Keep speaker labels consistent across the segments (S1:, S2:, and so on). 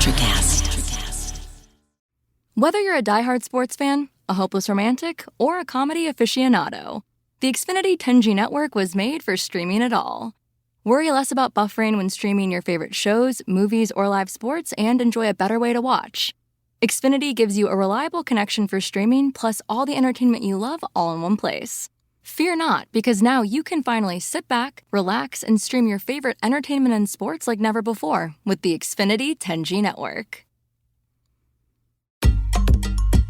S1: Electrocast.
S2: Whether you're a diehard sports fan, a hopeless romantic, or a comedy aficionado, the Xfinity 10G network was made for streaming it all. Worry less about buffering when streaming your favorite shows, movies, or live sports, and enjoy a better way to watch. Xfinity gives you a reliable connection for streaming, plus all the entertainment you love all in one place. Fear not, because now you can finally sit back, relax, and stream your favorite entertainment and sports like never before with the Xfinity 10G network.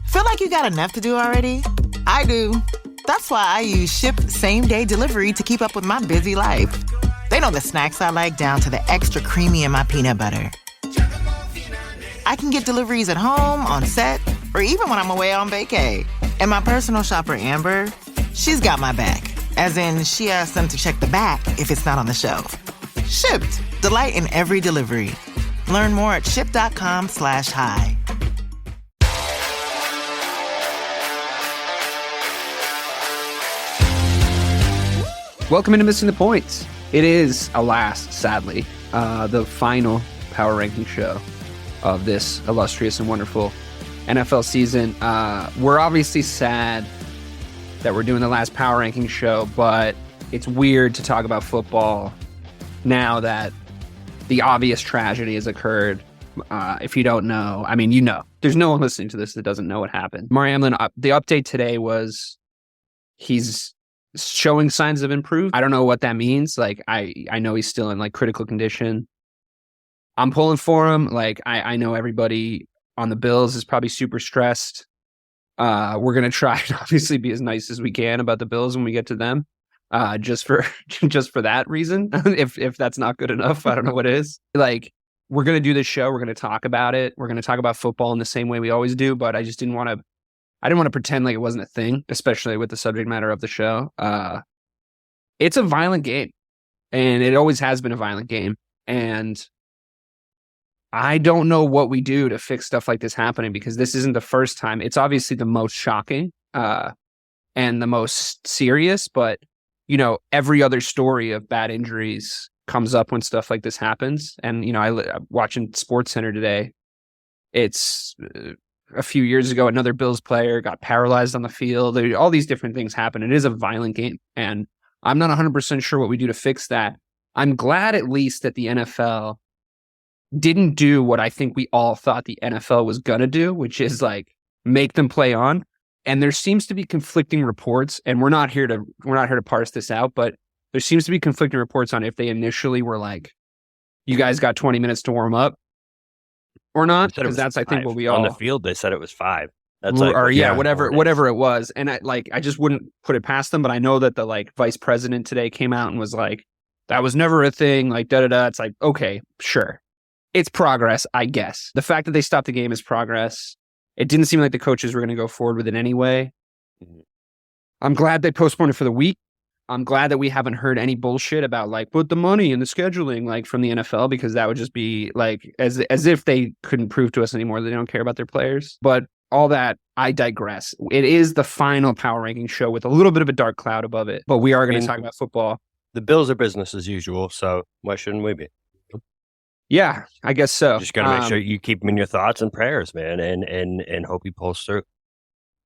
S3: Feel like you got enough to do already? I do. That's why I use Ship same-day delivery to keep up with my busy life. They know the snacks I like down to the extra creamy in my peanut butter. I can get deliveries at home, on set, or even when I'm away on vacay. And my personal shopper, Amber, she's got my back. As in, she asks them to check the back if it's not on the shelf. Shipped. Delight in every delivery. Learn more at ship.com/hi.
S4: Welcome into Missing the Points. It is, alas, sadly, the final power ranking show of this illustrious and wonderful NFL season. We're obviously sad that we're doing the last power ranking show, but it's weird to talk about football now that the obvious tragedy has occurred. If you don't know, I mean, you know, there's no one listening to this that doesn't know what happened. Damar Hamlin, the update today was he's showing signs of improvement. I don't know what that means. Like, I know he's still in like critical condition. I'm pulling for him. Like, I know everybody on the Bills is probably super stressed. We're going to try and obviously be as nice as we can about the Bills when we get to them. Just for that reason. if that's not good enough, I don't know what is. Like, we're going to do this show. We're going to talk about it. We're going to talk about football in the same way we always do, but I just didn't want to pretend like it wasn't a thing, especially with the subject matter of the show. It's a violent game, and it always has been a violent game. And I don't know what we do to fix stuff like this happening, because this isn't the first time. It's obviously the most shocking and the most serious, but you know, every other story of bad injuries comes up when stuff like this happens. And you know, I'm watching SportsCenter today. It's a few years ago, another Bills player got paralyzed on the field. All these different things happen. It is a violent game, and I'm not 100% sure what we do to fix that. I'm glad at least that the NFL didn't do what I think we all thought the NFL was going to do, which is like make them play on. And there seems to be conflicting reports, and we're not here to parse this out, but there seems to be conflicting reports on if they initially were like, you guys got 20 minutes to warm up or not, because that's, I think, what we all
S5: on the field. They said it was 5. That's
S4: whatever it was. And I just wouldn't put it past them. But I know that the like vice president today came out and was like, that was never a thing. Like It's like, okay, sure, it's progress, I guess. The fact that they stopped the game is progress. It didn't seem like the coaches were going to go forward with it anyway. I'm glad they postponed it for the week. I'm glad that we haven't heard any bullshit about like put the money in the scheduling like from the NFL, because that would just be like as if they couldn't prove to us anymore they don't care about their players. But all that, I digress. It is the final power ranking show with a little bit of a dark cloud above it, but we are going to talk about football.
S5: The Bills are business as usual, so why shouldn't we be?
S4: Yeah, I guess so.
S5: Just got to make sure you keep him in your thoughts and prayers, man, and hope he pulls through.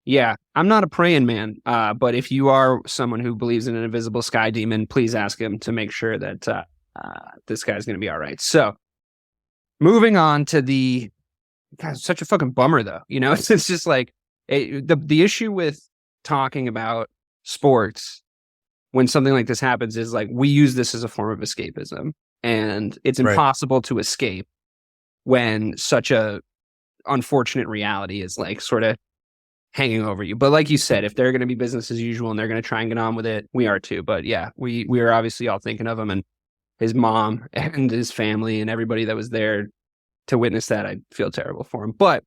S4: Yeah, I'm not a praying man, but if you are someone who believes in an invisible sky demon, please ask him to make sure that this guy's going to be all right. So, moving on to such a fucking bummer, though. You know, it's just like the issue with talking about sports when something like this happens is like we use this as a form of escapism, and it's impossible to escape when such a unfortunate reality is like sort of hanging over you. But like you said, if they're going to be business as usual and they're going to try and get on with it, we are too. But yeah, we are obviously all thinking of him and his mom and his family and everybody that was there to witness that. I feel terrible for him. But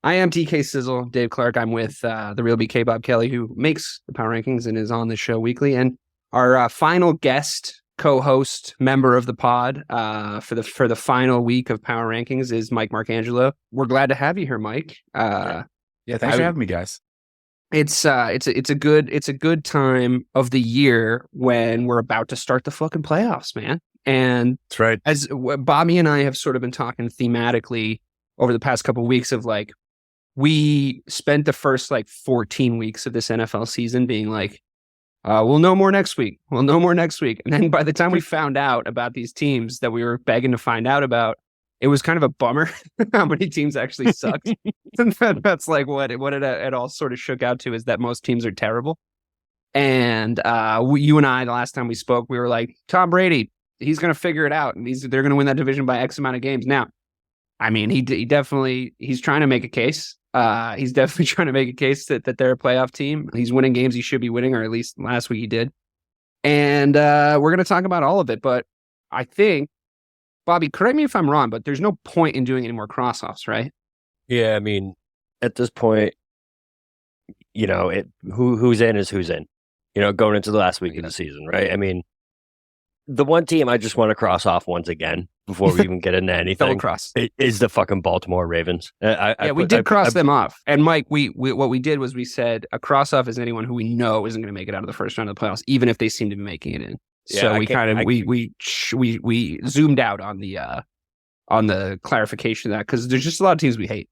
S4: I am TK Sizzle, Dave Clark. I'm with the real BK Bob Kelly, who makes the Power Rankings and is on the show weekly. And our final guest, co-host, member of the pod for the final week of Power Rankings is Mike Marcangelo. We're glad to have you here, Mike.
S6: Yeah, thanks for having me, guys.
S4: It's a good time of the year when we're about to start the fucking playoffs, man. And
S6: that's right.
S4: As Bobby and I have sort of been talking thematically over the past couple of weeks of like, we spent the first like 14 weeks of this NFL season being like, we'll know more next week. We'll know more next week. And then by the time we found out about these teams that we were begging to find out about, it was kind of a bummer how many teams actually sucked. And that's like what it all sort of shook out to, is that most teams are terrible. And you and I, the last time we spoke, we were like, Tom Brady, he's going to figure it out. And they're going to win that division by X amount of games. Now, I mean, he's trying to make a case. He's definitely trying to make a case that they're a playoff team. He's winning games he should be winning, or at least last week he did. And we're going to talk about all of it. But I think, Bobby, correct me if I'm wrong, but there's no point in doing any more cross-offs, right?
S5: Yeah, I mean, at this point, who's in is who's in. Going into the last week of the season, right? I mean, the one team I just want to cross off once again before we even get into anything
S4: Double cross.
S5: is the fucking Baltimore Ravens.
S4: We did cross them off. And Mike, we what we did was we said a cross off is anyone who we know isn't going to make it out of the first round of the playoffs, even if they seem to be making it in.
S5: Yeah,
S4: so we zoomed out on the clarification of that, because there's just a lot of teams we hate.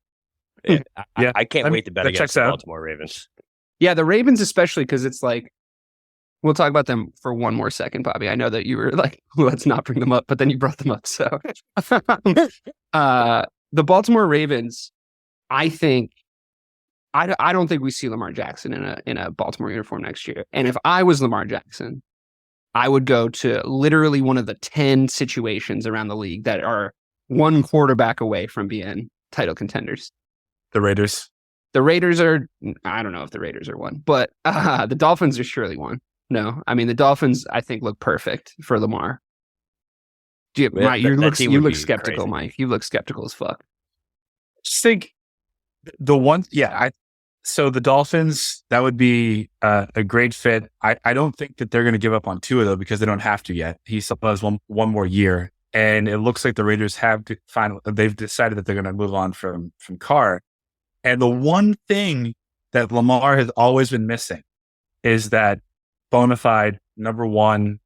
S5: Yeah, I can't wait to bet against the Baltimore Ravens.
S4: Yeah, the Ravens especially, because it's like, we'll talk about them for one more second, Bobby. I know that you were like, let's not bring them up, but then you brought them up. So the Baltimore Ravens, I don't think we see Lamar Jackson in a Baltimore uniform next year. And if I was Lamar Jackson, I would go to literally one of the 10 situations around the league that are one quarterback away from being title contenders.
S6: The Raiders.
S4: The Raiders are, I don't know if the Raiders are one, but the Dolphins are surely one. No, I mean, the Dolphins, I think, look perfect for Lamar. Mike, you look skeptical, crazy. Mike. You look skeptical as fuck.
S6: Just think so the Dolphins, that would be a great fit. I don't think that they're going to give up on Tua, though, because they don't have to yet. He still has one more year. And it looks like the Raiders they've decided that they're going to move on from Carr. And the one thing that Lamar has always been missing is that bona fide number one,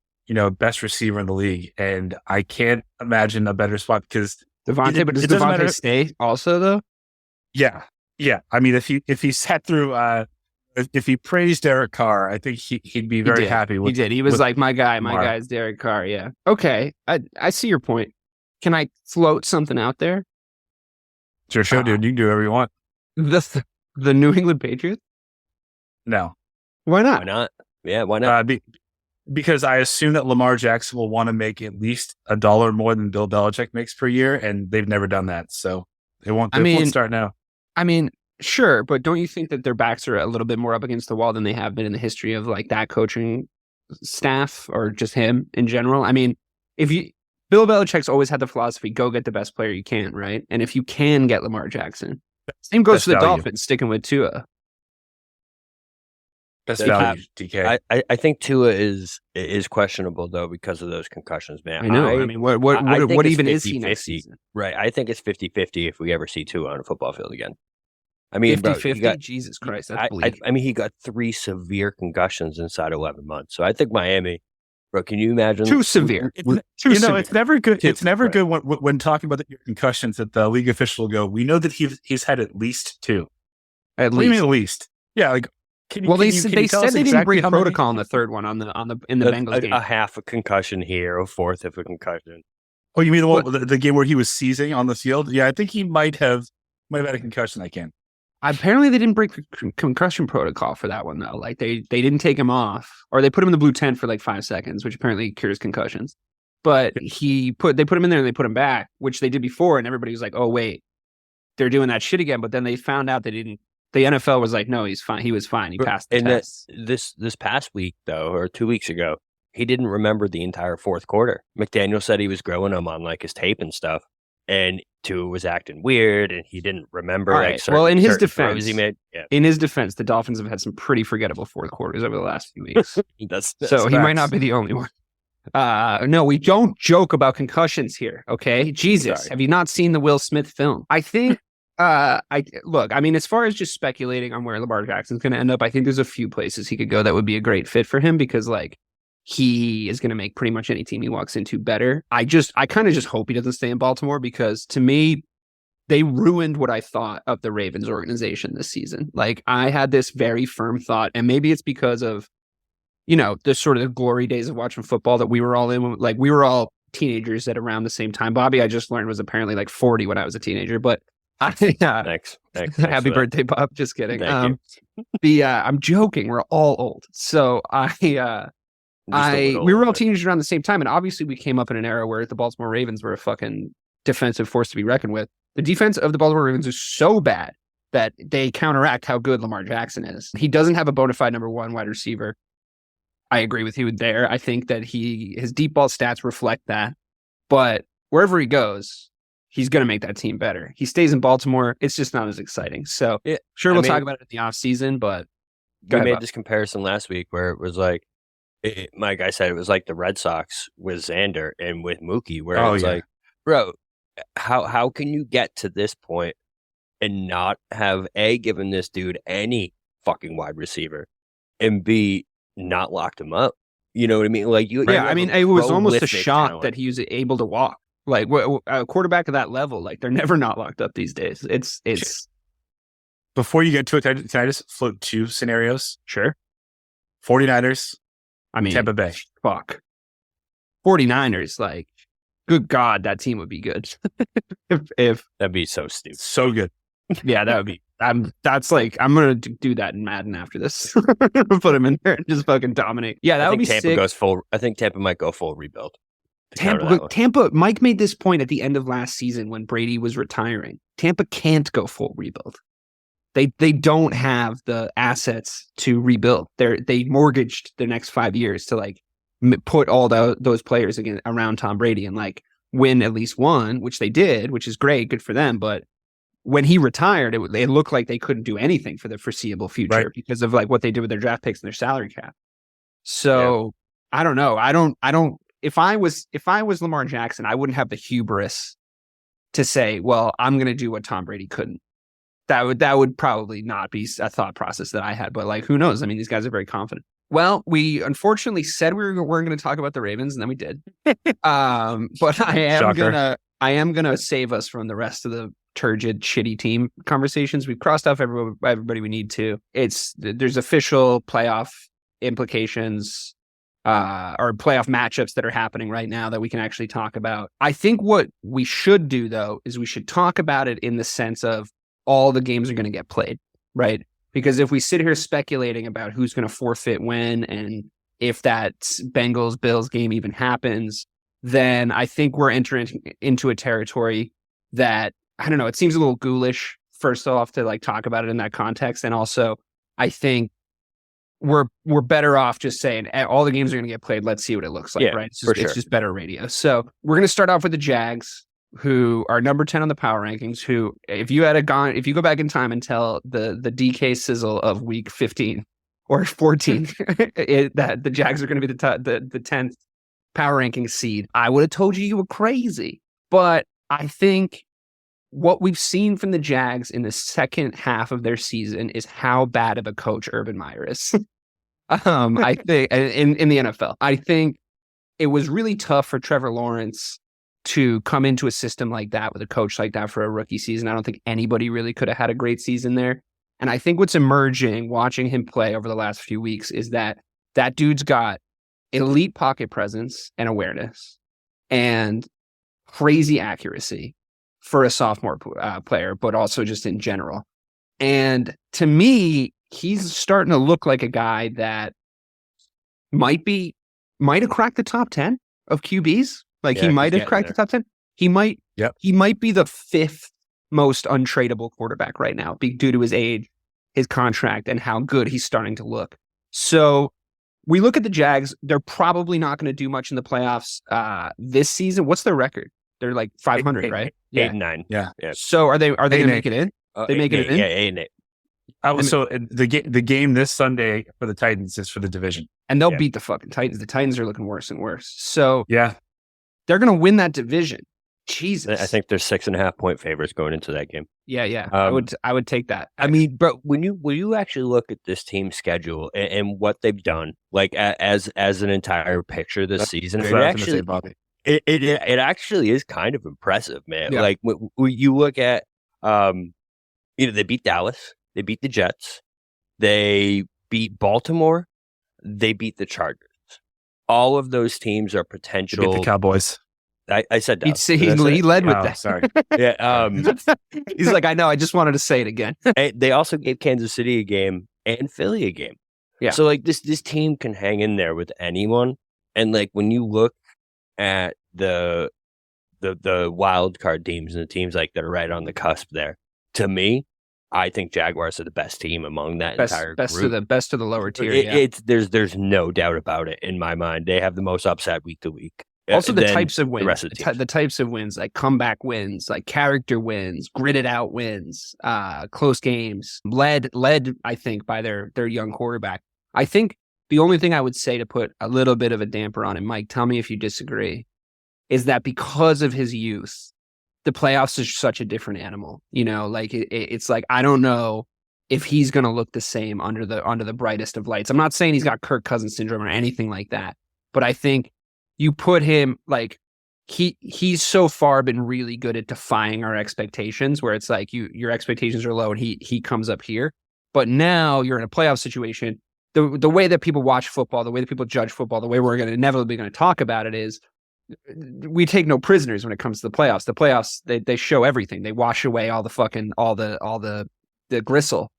S6: best receiver in the league. And I can't imagine a better spot, because
S4: Devontae, but does Devontae stay also, though?
S6: Yeah. I mean, if he sat through, if he praised Derek Carr, I think he'd be very happy with.
S4: He did. He was like, my guy's Derek Carr. Yeah. Okay. I see your point. Can I float something out there?
S6: Sure, dude. You can do whatever you want.
S4: The New England Patriots?
S6: No.
S4: Why not?
S5: Why not? Yeah, why not?
S6: Because I assume that Lamar Jackson will want to make at least $1 more than Bill Belichick makes per year, and they've never done that. So they won't start now.
S4: I mean, sure, but don't you think that their backs are a little bit more up against the wall than they have been in the history of like that coaching staff, or just him in general? I mean, Bill Belichick's always had the philosophy, go get the best player you can, right? And if you can get Lamar Jackson, same goes to the Dolphins, sticking with Tua.
S6: Best value, DK.
S5: I think Tua is questionable, though, because of those concussions, man.
S4: I know. I mean, what even is he next season?
S5: Right. I think it's 50-50 if we ever see Tua on a football field again. I mean,
S4: 50-50? Jesus Christ, that's bleak.
S5: I mean, he got 3 severe concussions inside 11 months. So I think Miami, bro, can you imagine?
S4: Too severe.
S6: It's never good. It's never good when talking about your concussions that the league official will go, we know that he's had at least 2.
S4: At least.
S6: What do you mean at least? Yeah, like,
S4: they said they didn't break protocol on the third one in the Bengals game.
S5: A half a concussion here, a fourth of a concussion.
S6: Oh, you mean the game where he was seizing on the field? Yeah, I think he might have had a concussion.
S4: Apparently, they didn't break concussion protocol for that one, though. Like they didn't take him off, or they put him in the blue tent for like 5 seconds, which apparently cures concussions. But they put him in there and they put him back, which they did before, and everybody was like, "Oh wait, they're doing that shit again." But then they found out they didn't. The NFL was like, no, he's fine. He was fine. He passed the test.
S5: This past week, though, or 2 weeks ago, he didn't remember the entire fourth quarter. McDaniel said he was growing him on like his tape and stuff, and Tua was acting weird, and he didn't remember.
S4: All
S5: right.
S4: Well, in his defense,
S5: the
S4: Dolphins have had some pretty forgettable fourth quarters over the last few weeks.
S5: That's
S4: so he might not be the only one. No, we don't joke about concussions here. Okay, Jesus, Sorry. Have you not seen the Will Smith film? I think. I mean, as far as just speculating on where Lamar Jackson's going to end up, I think there's a few places he could go that would be a great fit for him, because like he is going to make pretty much any team he walks into better. I kind of just hope he doesn't stay in Baltimore, because to me, they ruined what I thought of the Ravens organization this season. Like, I had this very firm thought, and maybe it's because of, the sort of the glory days of watching football that we were all in. Like, we were all teenagers at around the same time. Bobby, I just learned, was apparently like 40 when I was a teenager, but
S5: Thanks.
S4: Happy birthday, Bob. Just kidding.
S5: Thank you.
S4: I'm joking. We're all old. So we were all teenagers around the same time. And obviously we came up in an era where the Baltimore Ravens were a fucking defensive force to be reckoned with. The defense of the Baltimore Ravens is so bad that they counteract how good Lamar Jackson is. He doesn't have a bona fide number one wide receiver. I agree with you there. I think that his deep ball stats reflect that. But wherever he goes, he's going to make that team better. He stays in Baltimore. It's just not as exciting. So we'll talk about it in the offseason, but
S5: we made this comparison last week where it was like, my guy said it was like the Red Sox with Xander and with Mookie, where it's like, bro, how can you get to this point and not have A, given this dude any fucking wide receiver, and B, not locked him up? You know what I mean? Like
S4: it was almost a shock that he was able to walk. Like, a quarterback of that level, like, they're never not locked up these days. It's.
S6: Before you get to it, can I just float two scenarios?
S4: Sure.
S6: 49ers, Tampa Bay.
S4: Fuck. 49ers, like, good God, that team would be good. if
S5: that'd be so stupid.
S6: So good.
S4: Yeah, that would be. I'm gonna do that in Madden after this. Put him in there and just fucking dominate. Yeah, that would be sick.
S5: I think Tampa might go full rebuild.
S4: Tampa. Mike made this point at the end of last season when Brady was retiring. Tampa can't go full rebuild. They don't have the assets to rebuild. They mortgaged the next 5 years to like put all those players again around Tom Brady and like win at least one, which they did, which is great, good for them. But when he retired, it looked like they couldn't do anything for the foreseeable future because of like what they did with their draft picks and their salary cap. So I don't know. I don't. If I was Lamar Jackson, I wouldn't have the hubris to say, well, I'm going to do what Tom Brady couldn't. That would probably not be a thought process that I had. But like, who knows? I mean, these guys are very confident. Well, we unfortunately said we weren't going to talk about the Ravens, and then we did. But I am gonna save us from the rest of the turgid, shitty team conversations. We've crossed off everybody we need to. There's official playoff implications or playoff matchups that are happening right now that we can actually talk about. I think what we should do, though, is we should talk about it in the sense of all the games are going to get played, right? Because if we sit here speculating about who's going to forfeit when and if that Bengals-Bills game even happens, then I think we're entering into a territory that, I don't know, it seems a little ghoulish, first off, to like talk about it in that context. And also, I think we're better off just saying all the games are going to get played. Let's see what it looks like, right? It's just better radio. So we're going to start off with the Jags, who are number 10 on the power rankings, who, if you go back in time and tell the DK sizzle of week 15 or 14 that the Jags are going to be the 10th power ranking seed, I would have told you were crazy. But I think what we've seen from the Jags in the second half of their season is how bad of a coach Urban Meyer is. I think in the NFL, I think it was really tough for Trevor Lawrence to come into a system like that with a coach like that for a rookie season. I don't think anybody really could have had a great season there. And I think what's emerging watching him play over the last few weeks is that dude's got elite pocket presence and awareness and crazy accuracy for a sophomore player, but also just in general. And to me, he's starting to look like a guy that might have cracked the top 10 of QBs. Like, he might have cracked the top 10. He might be the fifth most untradeable quarterback right now due to his age, his contract, and how good he's starting to look. So we look at the Jags. They're probably not going to do much in the playoffs this season. What's their record? They're like 500, right?
S5: 8-9.
S6: Yeah.
S4: So are they going to make it in? They make it in?
S5: Yeah, 8-8.
S6: So the game this Sunday for the Titans is for the division.
S4: And they'll beat the fucking Titans. The Titans are looking worse and worse. So they're going to win that division. Jesus.
S5: I think there's 6.5 point favorites going into that game.
S4: Yeah. I would take that.
S5: I mean, but when you actually look at this team's schedule and what they've done, like as an entire picture this season, it actually is kind of impressive, man. Yeah. Like when you look at They beat Dallas, they beat the Jets, they beat Baltimore, they beat the Chargers. All of those teams are potential.
S6: They beat the Cowboys.
S5: I said Dallas.
S4: He led with that.
S6: Sorry.
S5: Yeah.
S4: He's like, I know. I just wanted to say it again.
S5: They also gave Kansas City a game and Philly a game.
S4: Yeah.
S5: So like this team can hang in there with anyone. And like when you look at the wild card teams and the teams like that are right on the cusp there, to me, I think Jaguars are the best team among that entire group.
S4: Best of the lower tier.
S5: There's no doubt about it in my mind. They have the most upside week to week.
S4: Also, the types of wins, the types of wins, like comeback wins, like character wins, gritted out wins, close games, led, I think, by their young quarterback. I think the only thing I would say to put a little bit of a damper on it, Mike, tell me if you disagree, is that because of his youth, the playoffs is such a different animal. Like it's like, I don't know if he's going to look the same under the brightest of lights. I'm not saying he's got Kirk Cousins syndrome or anything like that, but I think you put him like he's so far been really good at defying our expectations, where it's like your expectations are low and he comes up here. But now you're in a playoff situation. The way that people watch football, the way that people judge football, the way we're inevitably going to talk about it is we take no prisoners when it comes to the playoffs. The playoffs, they show everything. They wash away all the gristle.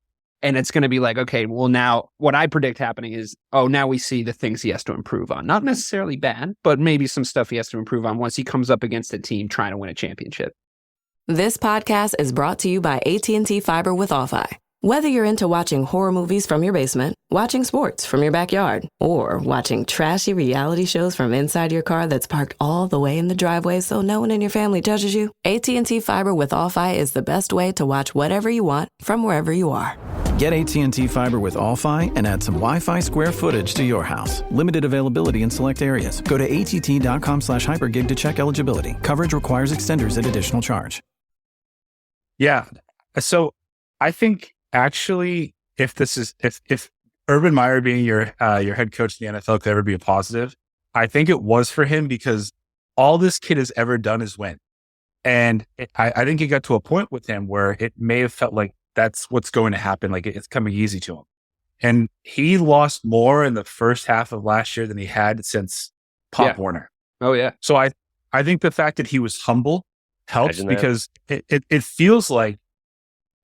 S4: And it's going to be like, okay, well, now what I predict happening is, now we see the things he has to improve on. Not necessarily bad, but maybe some stuff he has to improve on once he comes up against a team trying to win a championship.
S1: This podcast is brought to you by AT&T Fiber with Wi-Fi. Whether you're into watching horror movies from your basement, watching sports from your backyard, or watching trashy reality shows from inside your car that's parked all the way in the driveway so no one in your family judges you, AT&T Fiber with Wi-Fi is the best way to watch whatever you want from wherever you are.
S7: Get AT&T Fiber with Wi-Fi and add some Wi-Fi square footage to your house. Limited availability in select areas. Go to att.com/hypergig to check eligibility. Coverage requires extenders at additional charge.
S6: Yeah. So I think actually if Urban Meyer being your head coach in the NFL could ever be a positive, I think it was for him, because all this kid has ever done is win. And I think it got to a point with him where it may have felt like that's what's going to happen. Like it's coming easy to him. And he lost more in the first half of last year than he had since Pop Warner.
S4: Oh yeah.
S6: So I think the fact that he was humble helps, because it feels like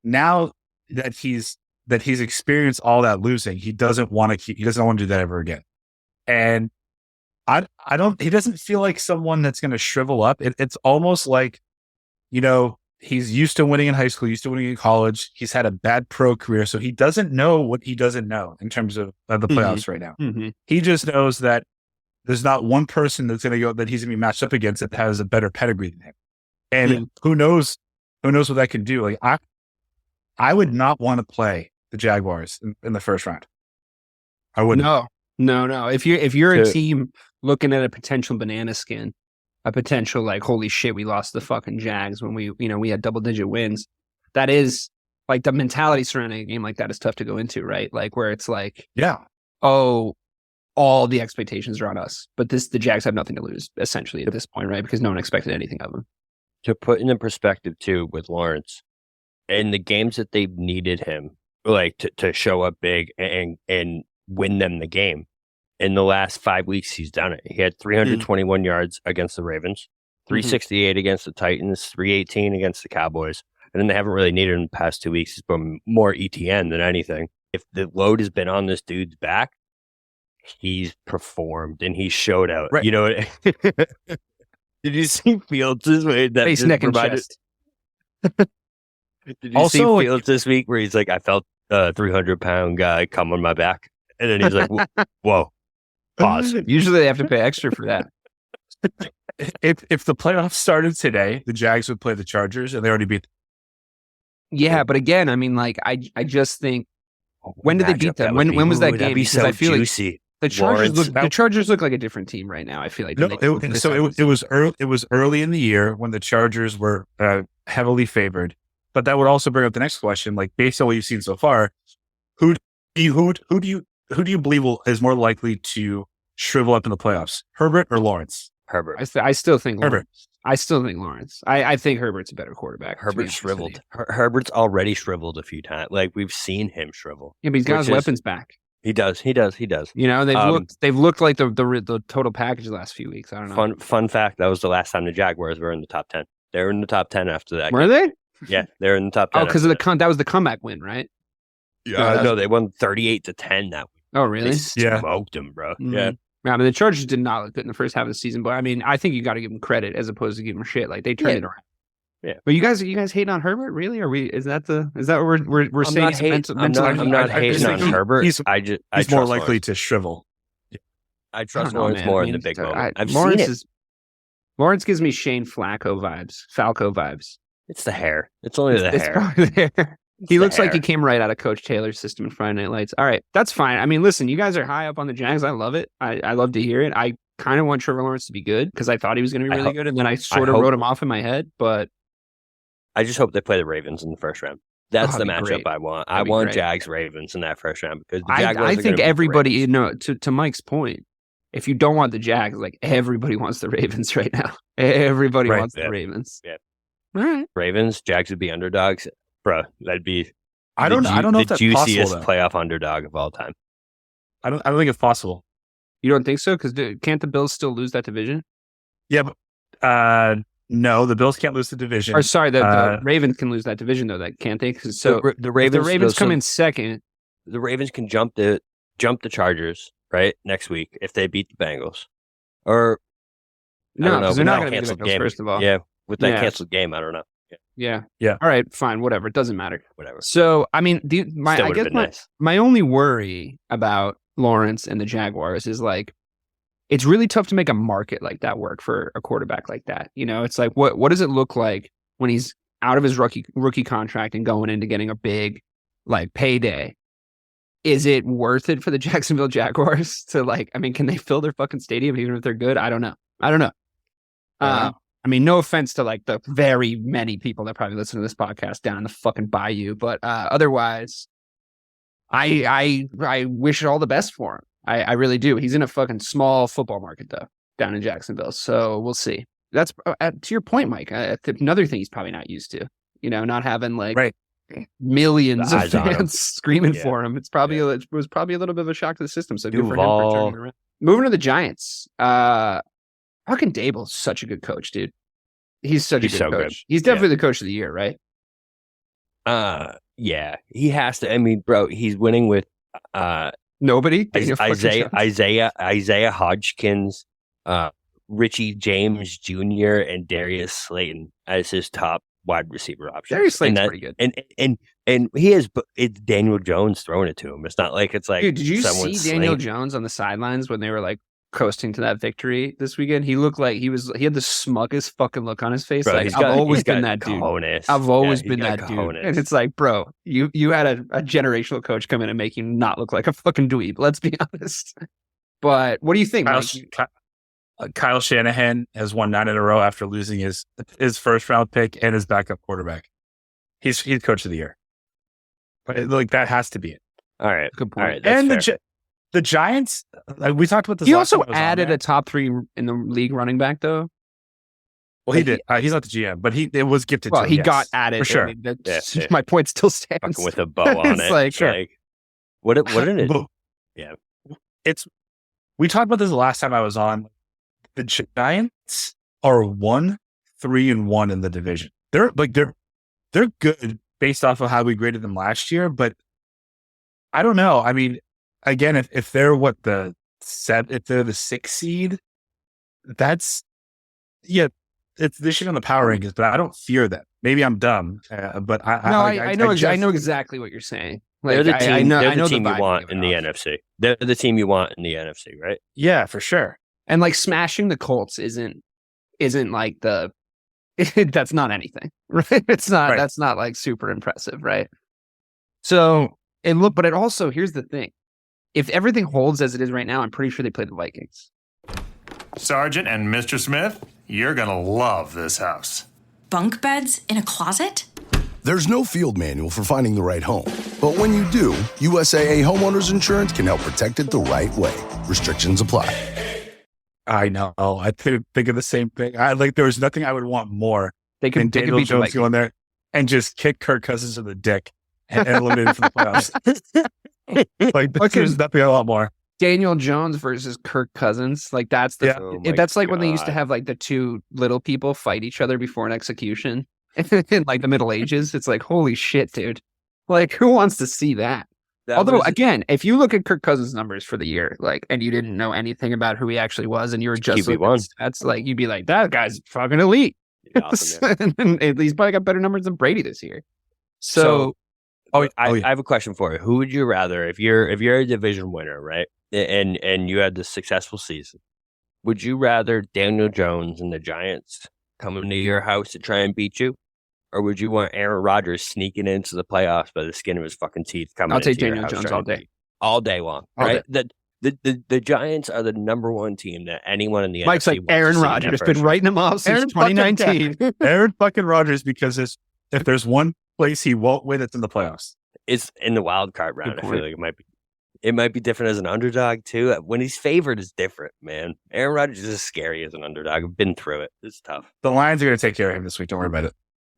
S6: now that he's experienced all that losing, he doesn't want to do that ever again. And he doesn't feel like someone that's going to shrivel up. It's almost like, he's used to winning in high school, used to winning in college. He's had a bad pro career, so he doesn't know what he doesn't know in terms of the playoffs right now. Mm-hmm. He just knows that there's not one person that he's going to be matched up against that has a better pedigree than him. And who knows what that can do. Like I would not want to play the Jaguars in the first round. I wouldn't.
S4: No. If you're a team looking at a potential banana skin, a potential like, holy shit, we lost the fucking Jags when we had double-digit wins. That is like the mentality surrounding a game like that is tough to go into, right? Like where it's like, all the expectations are on us, but the Jags have nothing to lose essentially at this point, right? Because no one expected anything of them.
S5: To put into perspective too, with Lawrence, in the games that they've needed him like to show up big and win them the game, in the last 5 weeks, he's done it. He had 321 yards against the Ravens, 368 against the Titans, 318 against the Cowboys. And then they haven't really needed him in the past 2 weeks. He's been more ETN than anything. If the load has been on this dude's back, he's performed and he showed out.
S6: Right.
S5: Did you see Fields this week?
S4: Face, neck, and chest.
S5: Did you see Fields this week where he's like, I felt a 300-pound guy come on my back? And then he's like, whoa. Pause.
S4: Usually they have to pay extra for that.
S6: If the playoffs started today, the Jags would play the Chargers, and they already beat them.
S4: Yeah, but again, I mean, like I just think, when did they beat them? When was that game?
S5: That'd be so
S4: juicy. Like the Chargers look like a different team right now. I feel like
S6: it was early in the year when the Chargers were heavily favored. But that would also bring up the next question. Like based on what you've seen so far, who do you believe is more likely to shrivel up in the playoffs? Herbert or Lawrence?
S5: Herbert.
S4: I still think
S6: Herbert.
S4: I still think Lawrence. I think Herbert's a better quarterback.
S5: Herbert's shriveled. Herbert's already shriveled a few times. Like, we've seen him shrivel.
S4: Yeah, but he's got his weapons back.
S5: He does.
S4: You know, they've looked like the total package the last few weeks. I don't know.
S5: Fun fact, that was the last time the Jaguars were in the top 10. They were in the top 10 after that.
S4: Were they?
S5: Yeah, they were in the top 10.
S4: Oh, because of that was the comeback win, right?
S5: Yeah, no, they won 38-10 that week.
S4: Oh, really?
S5: They smoked them, bro.
S4: Mm-hmm.
S5: Yeah.
S4: I mean, the Chargers did not look good in the first half of the season, but I mean, I think you got to give them credit as opposed to give them shit. Like, they turned it around.
S5: Yeah.
S4: But you guys hate on Herbert? Really? Is that what we're saying?
S5: I'm not hating on Herbert.
S6: He's more likely
S5: Lawrence
S6: to shrivel.
S5: I trust Lawrence more in the big moment. I've
S4: Lawrence
S5: seen it.
S4: Lawrence gives me Shane Falco vibes.
S5: It's the hair. It's only the hair.
S4: Probably the hair. He looks like he came right out of Coach Taylor's system in Friday Night Lights. All right, that's fine. I mean, listen, you guys are high up on the Jags. I love it. I love to hear it. I kind of want Trevor Lawrence to be good because I thought he was going to be really good, and then I sort of wrote him off in my head. But
S5: I just hope they play the Ravens in the first round. That's the matchup
S4: great.
S5: I want. I want Jags Ravens in that first round because the
S4: I
S5: Jaguars
S4: think everybody, you know, to Mike's point, if you don't want the Jags, like everybody wants the Ravens right now. Everybody wants the Ravens.
S5: Yeah.
S4: All right.
S5: Ravens, Jags would be underdogs, bro. That'd be.
S6: I don't know if that's
S5: juiciest
S6: possible,
S5: playoff underdog of all time.
S6: I don't think it's possible.
S4: You don't think so? Because can't the Bills still lose that division?
S6: Yeah, but no, the Bills can't lose the division.
S4: Or sorry, the Ravens can lose that division though. That can't they? So
S5: the Ravens
S4: come in second.
S5: The Ravens can jump the Chargers right next week if they beat the Bengals. Or
S4: no, because they're not going to beat the Bengals. First of all,
S5: yeah, with that canceled game, I don't know.
S4: Yeah.
S6: All
S4: right, fine, whatever. It doesn't matter.
S5: Whatever.
S4: So, I mean, my only worry about Lawrence and the Jaguars is like, it's really tough to make a market like that work for a quarterback like that. You know, it's like, what does it look like when he's out of his rookie contract and going into getting a big like payday? Is it worth it for the Jacksonville Jaguars to like? I mean, can they fill their fucking stadium even if they're good? I don't know. I mean, no offense to like the very many people that probably listen to this podcast down in the fucking bayou, but otherwise, I wish all the best for him. I really do. He's in a fucking small football market though, down in Jacksonville. So we'll see. That's to your point, Mike. Another thing he's probably not used to. You know, not having like millions of fans screaming for him. It was probably a little bit of a shock to the system. So good for him for turning around. Moving to the Giants. Fucking Dable's such a good coach, dude. He's such a good coach. Good. He's definitely the coach of the year, right?
S5: Yeah, he has to. I mean, bro, he's winning with
S4: nobody.
S5: Isaiah Hodgkins, Richie James Jr. and Darius Slayton as his top wide receiver option.
S4: Darius Slayton's pretty good,
S5: and he is. It's Daniel Jones throwing it to him. It's not like it's like.
S4: Dude, did you see Daniel Jones on the sidelines when they were like coasting to that victory this weekend? He looked like he had the smuggest fucking look on his face.
S5: Bro,
S4: like I've always been that dude. I've always been that dude. And it's like, bro, you had a generational coach come in and make you not look like a fucking dweeb. Let's be honest. But what do you think?
S6: Kyle Shanahan has won 9 in a row after losing his first round pick and his backup quarterback. He's coach of the year. But like that has to be it.
S5: All right,
S4: good point.
S5: All right, and
S6: the Giants, like we talked about this.
S4: He also added a top 3 in the league running back, though.
S6: Well, he did. He's not the GM, but it was gifted.
S4: Well,
S6: to him,
S4: he got added
S6: for sure.
S4: I mean, my point still stands.
S5: Fucking with a bow on it.
S4: Like, sure.
S5: Like, what an it? Yeah.
S6: We talked about this the last time I was on. The Giants are 1-3-1 in the division. They're good based off of how we graded them last year, but I don't know. I mean, again, if they're if they're the 6th seed, that's it's this shit on the power rankings, but I don't fear them. Maybe I'm dumb, but I know
S4: exactly what you're saying. Like,
S5: they're the team. They're the team you want in the
S4: off.
S5: NFC. They're the team you want in the NFC, right?
S6: Yeah, for sure.
S4: And like smashing the Colts isn't like that's not anything, right? It's not. Right. That's not like super impressive, right? So but it also, here's the thing: if everything holds as it is right now, I'm pretty sure they play the Vikings.
S8: Sergeant and Mr. Smith, you're gonna love this house.
S9: Bunk beds in a closet?
S10: There's no field manual for finding the right home. But when you do, USAA Homeowners Insurance can help protect it the right way. Restrictions apply.
S6: I know. I think of the same thing. There was nothing I would want more than Daniel Jones go in there and just kick Kirk Cousins in the dick and eliminate him from the playoffs. There's nothing I want more.
S4: Daniel Jones versus Kirk Cousins. That's that's like when they used to have the two little people fight each other before an execution in the Middle Ages. It's holy shit, dude. Who wants to see that? Although, again, if you look at Kirk Cousins' numbers for the year, and you didn't know anything about who he actually was, and you were just that's you'd be like, that guy's fucking elite. Awesome, and he's probably got better numbers than Brady this year. So
S5: I have a question for you. Who would you rather, if you're a division winner, right, and you had this successful season, would you rather Daniel Jones and the Giants come into your house to try and beat you? Or would you want Aaron Rodgers sneaking into the playoffs by the skin of his fucking teeth? I'll
S4: take Daniel Jones
S5: all day long, right? The Giants are the number one team that anyone in the
S4: Mike's
S5: NFC
S4: Aaron Rodgers been writing them off since 2019.
S6: Aaron fucking Rodgers, because if there's one place he won't win, it's in the playoffs.
S5: It's in the wild card round. I feel like it might be different as an underdog too. When he's favored, it's different, man. Aaron Rodgers is scary as an underdog. I've been through it. It's tough.
S6: The Lions are going to take care of him this week. Don't worry about it.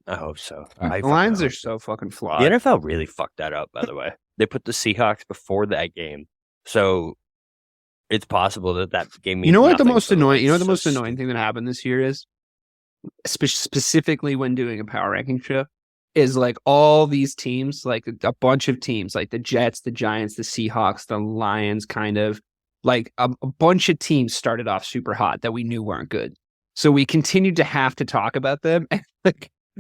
S5: I hope so.
S4: The Lions are so fucking flawed.
S5: The NFL really fucked that up, by the way. They put the Seahawks before that game. So it's possible that game means
S4: the most annoying thing that happened this year is, specifically when doing a power ranking show, is all these teams, a bunch of teams, the Jets, the Giants, the Seahawks, the Lions, kind of a bunch of teams started off super hot that we knew weren't good. So we continued to have to talk about them. And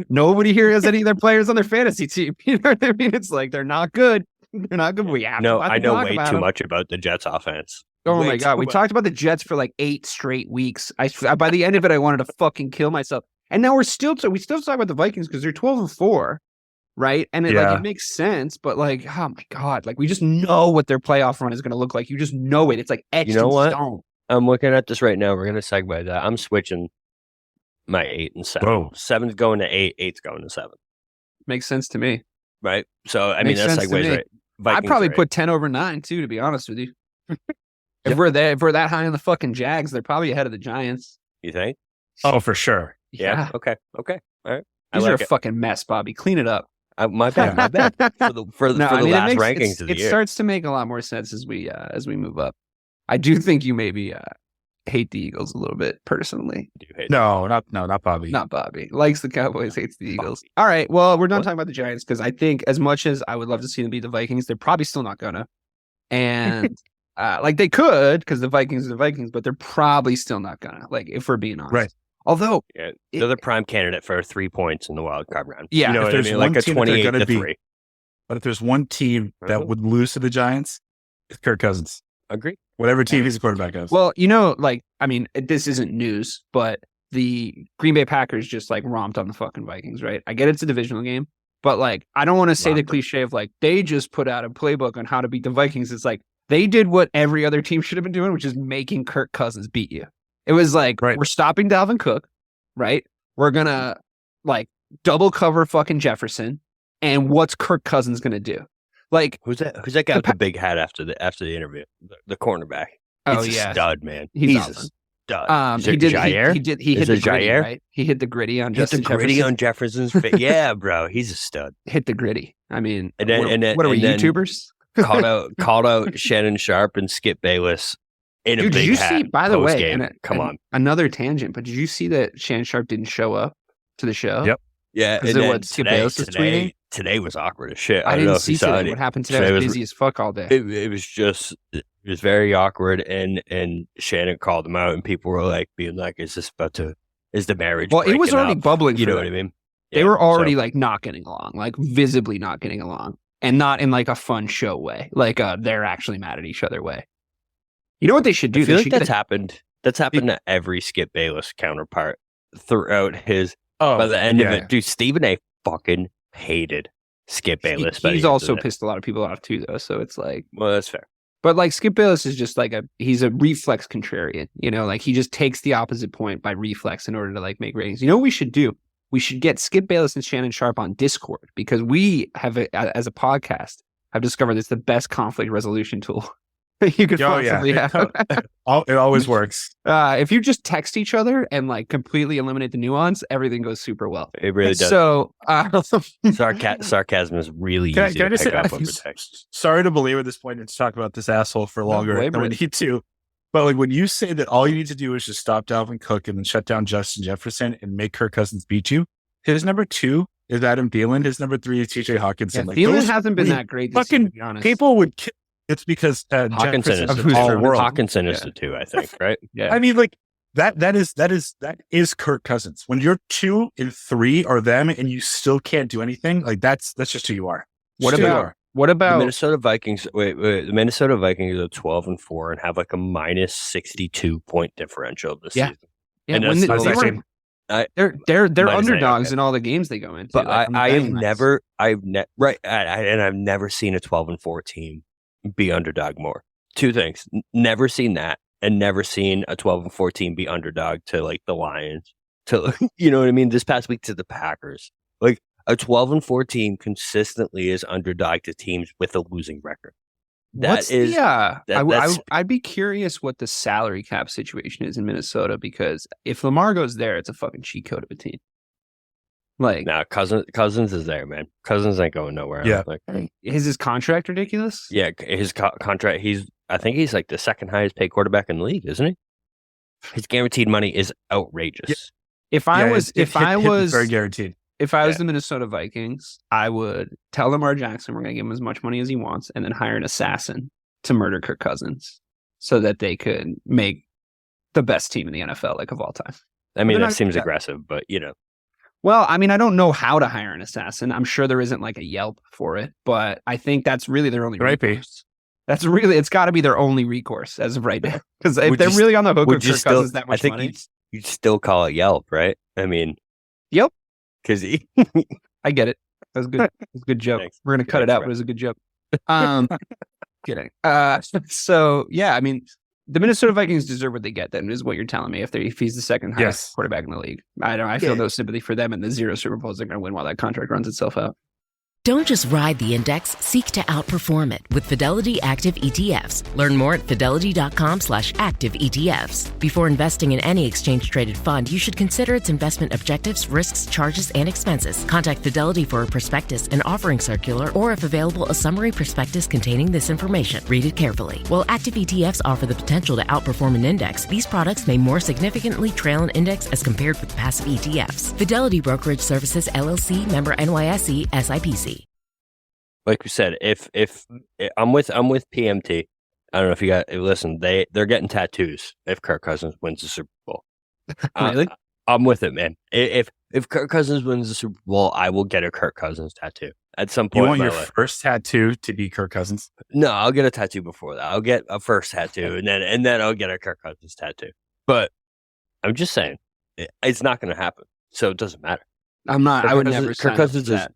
S4: nobody here has any of their players on their fantasy team. You know what I mean? It's they're not good. They're not good. We have to
S5: I know way too
S4: them.
S5: Much about the Jets offense.
S4: Oh my God. We talked about the Jets for 8 straight weeks. By the end of it, I wanted to fucking kill myself. And now we still talk about the Vikings because they're 12-4, right? And it makes sense, but oh my God, we just know what their playoff run is going to look like. You just know it. It's etched in stone.
S5: I'm looking at this right now. We're going to segue that. I'm switching my 8 and 7.
S6: Whoa.
S5: 7's going to 8, 8's going to 7.
S4: Makes sense to me.
S5: Right? So, that segues right.
S4: I'd probably put 10 over 9, too, to be honest with you. If we're that high on the fucking Jags, they're probably ahead of the Giants.
S5: You think?
S6: Oh, for sure.
S5: Yeah. Okay. All right.
S4: These are a fucking mess, Bobby. Clean it up.
S5: My bad. For the last rankings of the year.
S4: It starts to make a lot more sense as we move up. I do think you maybe hate the Eagles a little bit personally.
S6: No, not Bobby.
S4: Not Bobby. Likes the Cowboys, hates the Eagles. All right. Well, we're done talking about the Giants because I think as much as I would love to see them beat the Vikings, they're probably still not gonna. And they could because the Vikings are the Vikings, but they're probably still not gonna. If we're being honest.
S6: Right.
S4: Although
S5: they're the prime candidate for 3 points in the wild card round.
S4: Yeah.
S5: You know what I mean? Like a 28-3.
S6: But if there's one team that would lose to the Giants, it's Kirk Cousins.
S5: Agree.
S6: Whatever team he's a quarterback of.
S4: Well, this isn't news, but the Green Bay Packers just romped on the fucking Vikings, right? I get it's a divisional game, but I don't want to say the cliche of they just put out a playbook on how to beat the Vikings. It's they did what every other team should have been doing, which is making Kirk Cousins beat you. It was we're stopping Dalvin Cook, right? We're gonna double cover fucking Jefferson, and what's Kirk Cousins gonna do?
S5: Who's that guy with the big hat after the interview? The cornerback. He's a stud, man.
S4: He's awesome.
S5: A stud.
S4: He hit the gritty,
S5: Jair?
S4: right? He hit the gritty on Justin Jefferson.
S5: Gritty on Jefferson's face. Yeah, bro, he's a stud.
S4: Hit the gritty. I mean,
S5: what are
S4: we, YouTubers?
S5: called out Shannon Sharp and Skip Bayless in a big hat. Did you see? By the way,
S4: come on, another tangent. But did you see that Shannon Sharp didn't show up to the show?
S6: Yep.
S5: Yeah,
S4: because of what Skip Bayless was tweeting.
S5: Today was awkward as shit.
S4: I didn't see today. What happened today? I was busy as fuck all day.
S5: It was very awkward, and Shannon called him out, and people were being is the marriage?
S4: Well, it was already bubbling.
S5: You know what I mean?
S4: They were already not getting along, visibly not getting along, and not in a fun show way, they're actually mad at each other way. You know what they should do?
S5: I feel that's happened. That's happened to every Skip Bayless counterpart throughout his. By the end of it, dude, Stephen A. fucking hated Skip Bayless.
S4: He's also pissed a lot of people off too, though. So it's
S5: well, that's fair.
S4: But Skip Bayless is just he's a reflex contrarian. You know, he just takes the opposite point by reflex in order to make ratings. You know what we should do? We should get Skip Bayless and Shannon Sharp on Discord because we have, as a podcast, have discovered it's the best conflict resolution tool. you could possibly have.
S6: It always works.
S4: If you just text each other and like completely eliminate the nuance, everything goes super well.
S5: It really does.
S4: So
S5: sarcasm is really easy to pick up over text.
S6: Sorry to belabor this point and to talk about this asshole for longer than we need to. But like when you say that all you need to do is just stop Dalvin Cook and then shut down Justin Jefferson and make Kirk Cousins beat you, his number 2 is Adam Thielen. His number 3 is TJ Hawkinson.
S4: Yeah, Thielen hasn't been that great this year, to be honest.
S6: People would kill. It's because
S5: Hawkinson is the world. Hawkinson is the 2, I think, right?
S6: Yeah. I mean, like that is Kirk Cousins. When you're 2 and 3 are them and you still can't do anything, like that's just who you are.
S4: What about
S5: the Minnesota Vikings? Wait, the Minnesota Vikings are 12-4 and have like a minus 62 point differerancial this season.
S4: Yeah, and they're underdogs in all the games they go into.
S5: But I've never seen a 12-4 team be underdog more. 2 things: never seen that, and never seen a 12-4 team be underdog to like the Lions. To you know what I mean? This past week to the Packers, like a 12-4 team consistently is underdog to teams with a losing record.
S4: I'd be curious what the salary cap situation is in Minnesota, because if Lamar goes there, it's a fucking cheat code of a team. Like,
S5: nah, Cousins is there, man. Cousins ain't going nowhere.
S6: Yeah.
S5: Like,
S4: is his contract ridiculous?
S5: Yeah, his contract. I think he's like the second highest paid quarterback in the league, isn't he? His guaranteed money is outrageous.
S4: Yeah. If I was
S6: very guaranteed.
S4: If I was the Minnesota Vikings, I would tell Lamar Jackson we're going to give him as much money as he wants, and then hire an assassin to murder Kirk Cousins so that they could make the best team in the NFL, like of all time.
S5: I mean, that seems aggressive, but you know.
S4: Well, I mean, I don't know how to hire an assassin. I'm sure there isn't like a Yelp for it, but I think that's really their only recourse. It's got to be their only recourse as of right now. Because if they're really on the hook with Kirk Cousins that much money.
S5: You'd still call it Yelp, right? I mean.
S4: Yep.
S5: Because
S4: I get it. That was good. It was a good joke.
S5: Thanks.
S4: We're going to cut it out, but it was a good joke. Kidding. So, yeah, I mean, the Minnesota Vikings deserve what they get, then, is what you're telling me, if he's the second highest quarterback in the league. I feel no sympathy for them and the 0 Super Bowls they're going to win while that contract runs itself out.
S11: Don't just ride the index, seek to outperform it with Fidelity Active ETFs. Learn more at fidelity.com/active ETFs. Before investing in any exchange-traded fund, you should consider its investment objectives, risks, charges, and expenses. Contact Fidelity for a prospectus, an offering circular, or if available, a summary prospectus containing this information. Read it carefully. While active ETFs offer the potential to outperform an index, these products may more significantly trail an index as compared with passive ETFs. Fidelity Brokerage Services, LLC, member NYSE, SIPC.
S5: Like we said, if I'm with PMT, I don't know if you got listen. They're getting tattoos if Kirk Cousins wins the Super Bowl.
S4: Really?
S5: I'm with it, man. If Kirk Cousins wins the Super Bowl, I will get a Kirk Cousins tattoo at some point.
S6: You want your first tattoo to be Kirk Cousins?
S5: No, I'll get a tattoo before that. I'll get a first tattoo and then I'll get a Kirk Cousins tattoo. But I'm just saying, it's not going to happen, so it doesn't matter.
S4: I'm not. I would never.
S5: Kirk Cousins is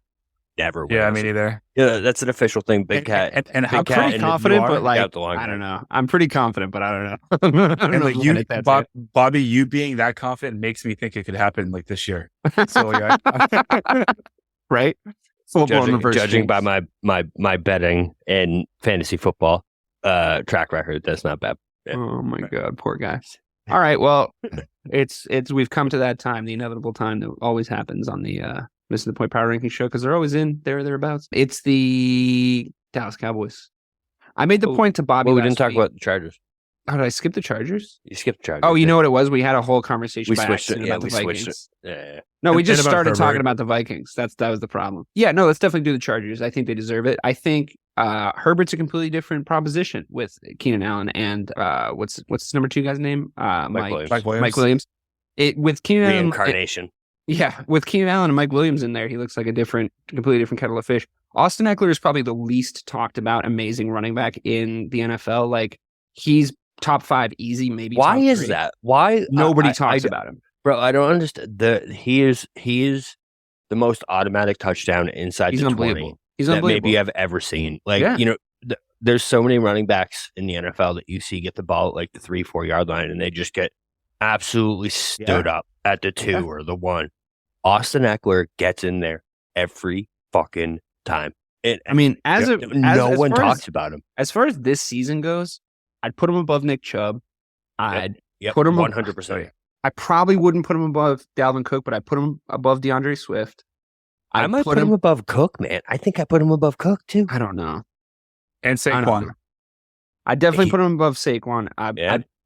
S5: never.
S6: Yeah, me neither.
S5: Yeah, that's an official thing. Big Cat.
S6: And
S4: I'm pretty confident, but like, I don't know. I'm pretty confident, but I don't know.
S6: And like Bobby, you being that confident makes me think it could happen like this year. So
S4: right?
S5: Judging by my betting and fantasy football track record, that's not bad. Yeah.
S4: Oh my God, poor guy. All right, well, we've come to that time, the inevitable time that always happens on the Missing the Point Power Ranking show, because they're always in there or thereabouts. It's the Dallas Cowboys. I made the point to Bobby.
S5: Well, we didn't talk about the Chargers.
S4: Oh, did I skip the Chargers?
S5: You skipped the Chargers.
S4: Oh, you know what it was? We had a whole conversation about the Vikings. No, we just started talking about the Vikings. That was the problem. Yeah, no, let's definitely do the Chargers. I think they deserve it. I think Herbert's a completely different proposition with Keenan Allen and what's his number 2 guy's name? Mike Williams. With Keenan Allen,
S5: reincarnation.
S4: Yeah, with Keenan Allen and Mike Williams in there, he looks like a completely different kettle of fish. Austin Eckler is probably the least talked about amazing running back in the NFL. Like, he's top 5 easy, maybe.
S5: Why
S4: top
S5: is
S4: 3.
S5: That? Why
S4: nobody talks about him,
S5: bro? I don't understand. He is the most automatic touchdown inside the 20 that maybe I've ever seen. Like, you know, there's so many running backs in the NFL that you see get the ball at like the 3-4 yard line, and they just get absolutely stood up at the 2 or the 1. Austin Eckler gets in there every fucking time.
S4: I mean, no
S5: one talks about him.
S4: As far as this season goes, I'd put him above Nick Chubb. I'd put him
S5: 100%.
S4: I probably wouldn't put him above Dalvin Cook, but I put him above DeAndre Swift.
S5: I might put him above Cook, man. I think I put him above Cook too.
S4: I don't know.
S6: And Saquon.
S4: I definitely put him above Saquon.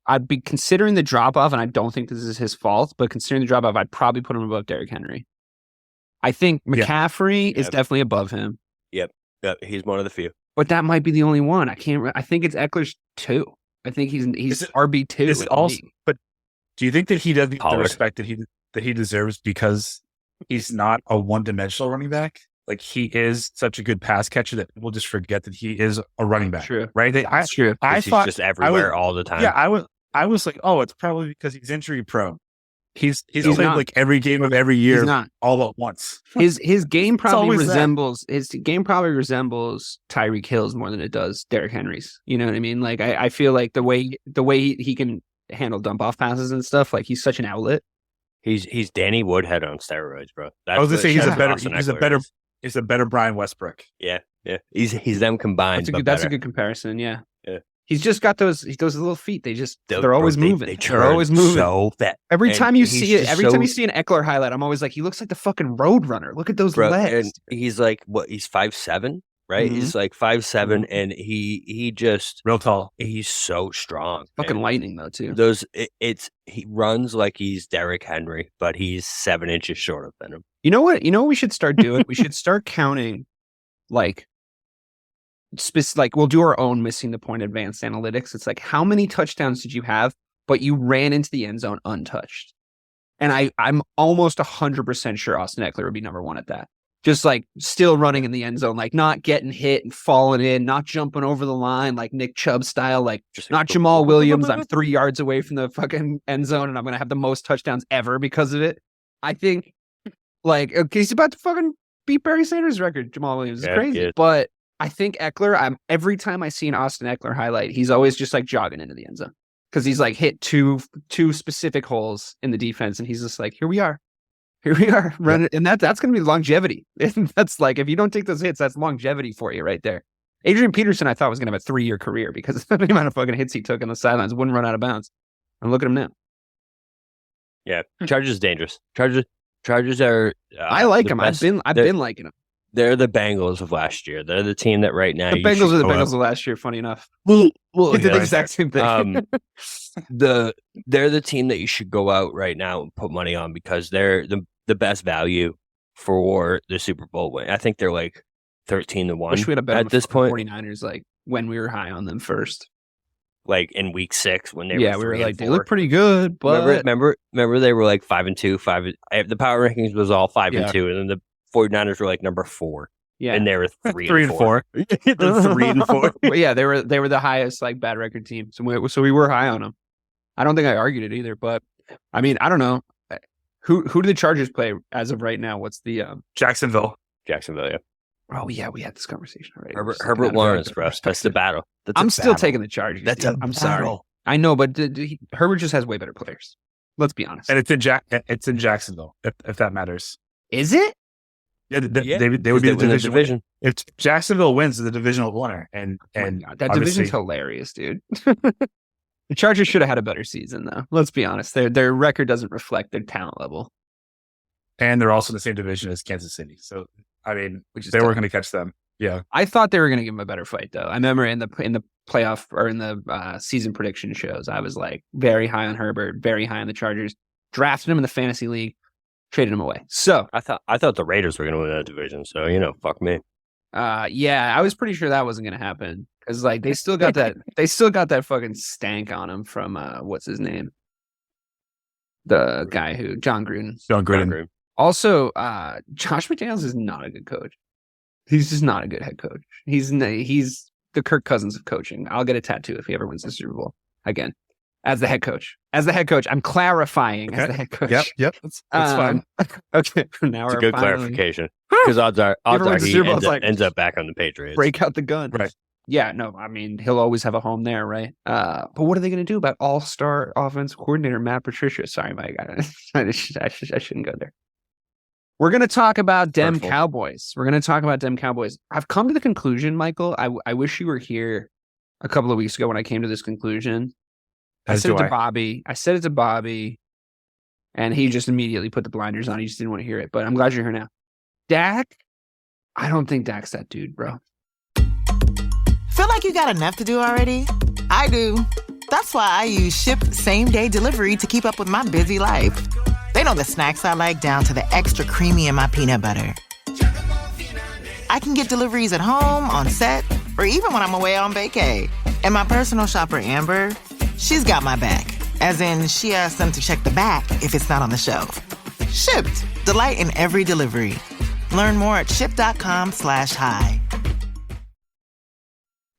S4: I'd be considering the drop off, and I don't think this is his fault, but considering the drop off, I'd probably put him above Derrick Henry. I think McCaffrey is definitely above him.
S5: Yep. He's one of the few.
S4: But that might be the only one. I think it's Eckler's 2. I think he's RB2.
S6: But do you think that he doesn't get the respect that he deserves because he's not a one-dimensional running back? Like, he is such a good pass catcher that people just forget that he is a running back.
S4: True.
S6: Right?
S4: That's true.
S5: He's just everywhere all the time.
S6: Yeah, I was like, oh, it's probably because he's injury prone. He's played like every game of every year all at once.
S4: His game probably resembles Tyreek Hill's more than it does Derrick Henry's. You know what I mean? Like, I feel like the way he can handle dump off passes and stuff, like, he's such an outlet.
S5: He's Danny Woodhead on steroids, bro.
S6: I was gonna say he's a better Brian Westbrook.
S5: Yeah. He's them combined.
S4: That's a good comparison. Yeah. He's just got those little feet. They're always moving. They're always moving.
S5: So fat.
S4: Every time you see it, time you see an Eckler highlight, I'm always like, he looks like the fucking Road Runner. Look at those legs.
S5: And he's like, what? He's 5'7", right? Mm-hmm. He's like 5'7", and he just
S6: real tall.
S5: He's so strong.
S4: Fucking lightning though too.
S5: He runs like he's Derrick Henry, but he's 7 inches shorter than him.
S4: You know what? We should start doing? We should start counting, like we'll do our own missing the point advanced analytics. It's like, how many touchdowns did you have, but you ran into the end zone untouched? And I'm almost 100% sure Austin Eckler would be number 1 at that. Just like still running in the end zone, like not getting hit and falling in, not jumping over the line like Nick Chubb style, like not Jamal Williams. I'm 3 yards away from the fucking end zone and I'm going to have the most touchdowns ever because of it. I think like, okay, he's about to fucking beat Barry Sanders' record. Jamal Williams is crazy, but I think Eckler, every time I see an Austin Eckler highlight, he's always just like jogging into the end zone because he's like hit two specific holes in the defense, and he's just like, here we are, running, and that's going to be longevity. And that's like, if you don't take those hits, that's longevity for you right there. Adrian Peterson, I thought was going to have a 3-year career because of the amount of fucking hits he took on the sidelines, wouldn't run out of bounds. And look at him now.
S5: Yeah, Chargers is dangerous. Chargers are.
S4: I like them. I've been liking them.
S5: They're the Bengals of last year. They're the team that right now.
S4: The Bengals are the Bengals of last year. Funny enough, they did the exact same thing.
S5: They're the team that you should go out right now and put money on because they're the best value for the Super Bowl win. I think they're like 13-1.
S4: Wish we had a bet
S5: at this point.
S4: 49ers, like when we were high on them first,
S5: like in week 6 when they
S4: we were like, they look pretty good. But
S5: remember they were like 5-2. The power rankings was all 5-2, and then the 49ers were like number 4. Yeah. And they were 3-4.
S6: 3-4.
S4: But yeah, they were the highest like bad record team. So we were high on them. I don't think I argued it either, but I mean, I don't know. Who do the Chargers play as of right now? What's the
S6: Jacksonville,
S5: yeah.
S4: Oh yeah, we had this conversation already.
S5: Herbert Lawrence, bro. That's the battle.
S4: I'm still taking the Chargers. I'm sorry. I know, but Herbert just has way better players. Let's be honest.
S6: And it's in Jacksonville, if that matters.
S4: Is it?
S6: Yeah, they would be the division. If Jacksonville wins, the divisional winner, and
S4: that division's hilarious, dude. The Chargers should have had a better season, though. Let's be honest; their record doesn't reflect their talent level,
S6: and they're also in the same division as Kansas City. So, I mean, they weren't going to catch them. Yeah,
S4: I thought they were going to give them a better fight, though. I remember in the playoff or in the season prediction shows, I was like very high on Herbert, very high on the Chargers. Drafted him in the fantasy league. Traded him away. So
S5: I thought the Raiders were going to win that division. So fuck me.
S4: Yeah, I was pretty sure that wasn't going to happen because like they still got that fucking stank on him from what's his name, the guy who John Gruden. Also, Josh McDaniels is not a good coach. He's just not a good head coach. He's the Kirk Cousins of coaching. I'll get a tattoo if he ever wins the Super Bowl again. As the head coach. I'm clarifying as the head coach.
S6: Yep. That's fine.
S4: Okay. Now
S5: it's a good clarification. Because odds are he ends up back on the Patriots.
S4: Break out the gun.
S6: Right.
S4: Yeah, no, I mean, he'll always have a home there, right? But what are they going to do about all-star offensive coordinator Matt Patricia? Sorry, Mike. I shouldn't go there. We're going to talk about Dem Cowboys. I've come to the conclusion, Michael, I wish you were here a couple of weeks ago when I came to this conclusion. I
S6: As
S4: said it
S6: do
S4: to
S6: I.
S4: Bobby. I said it to Bobby, and he just immediately put the blinders on. He just didn't want to hear it. But I'm glad you're here now. Dak, I don't think Dak's that dude, bro.
S3: Feel like you got enough to do already? I do. That's why I use Ship Same Day Delivery to keep up with my busy life. They know the snacks I like down to the extra creamy in my peanut butter. I can get deliveries at home, on set, or even when I'm away on vacay. And my personal shopper, Amber, she's got my back. As in, she asks them to check the back if it's not on the shelf. Shipped. Delight in every delivery. Learn more at ship.com/hi.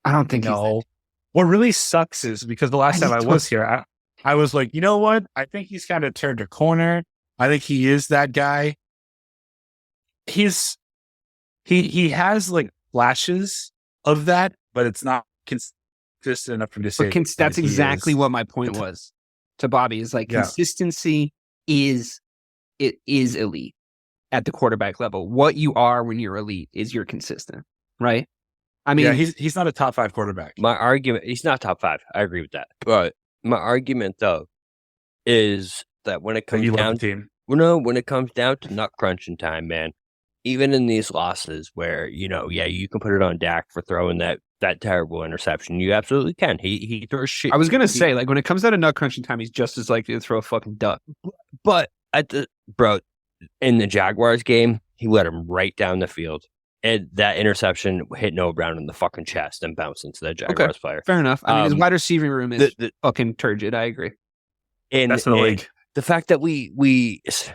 S4: I don't think
S6: No. What really sucks is because the last time I was here, I was like, you know what? I think he's kind of turned a corner. I think he is that guy. He has like flashes of that, but it's not consistent enough for me to say.
S4: That's exactly what my point was to Bobby. Is like consistency is elite at the quarterback level. What you are when you're elite is you're consistent, right? I mean,
S6: he's not a top 5 quarterback.
S5: My argument, he's not top 5. I agree with that. But my argument though is that when it comes down when it comes down to nut crunching time, man, even in these losses where, you can put it on Dak for throwing that terrible interception. You absolutely can. He throws shit.
S4: I was gonna say, like, when it comes down to nut crunching time, he's just as likely to throw a fucking duck.
S5: But in the Jaguars game, he let him right down the field. And that interception hit Noah Brown in the fucking chest and bounced into the Jaguars player.
S4: Fair enough. I mean, his wide receiving room is fucking turgid. I agree.
S5: And
S6: that's in the league.
S5: The fact that this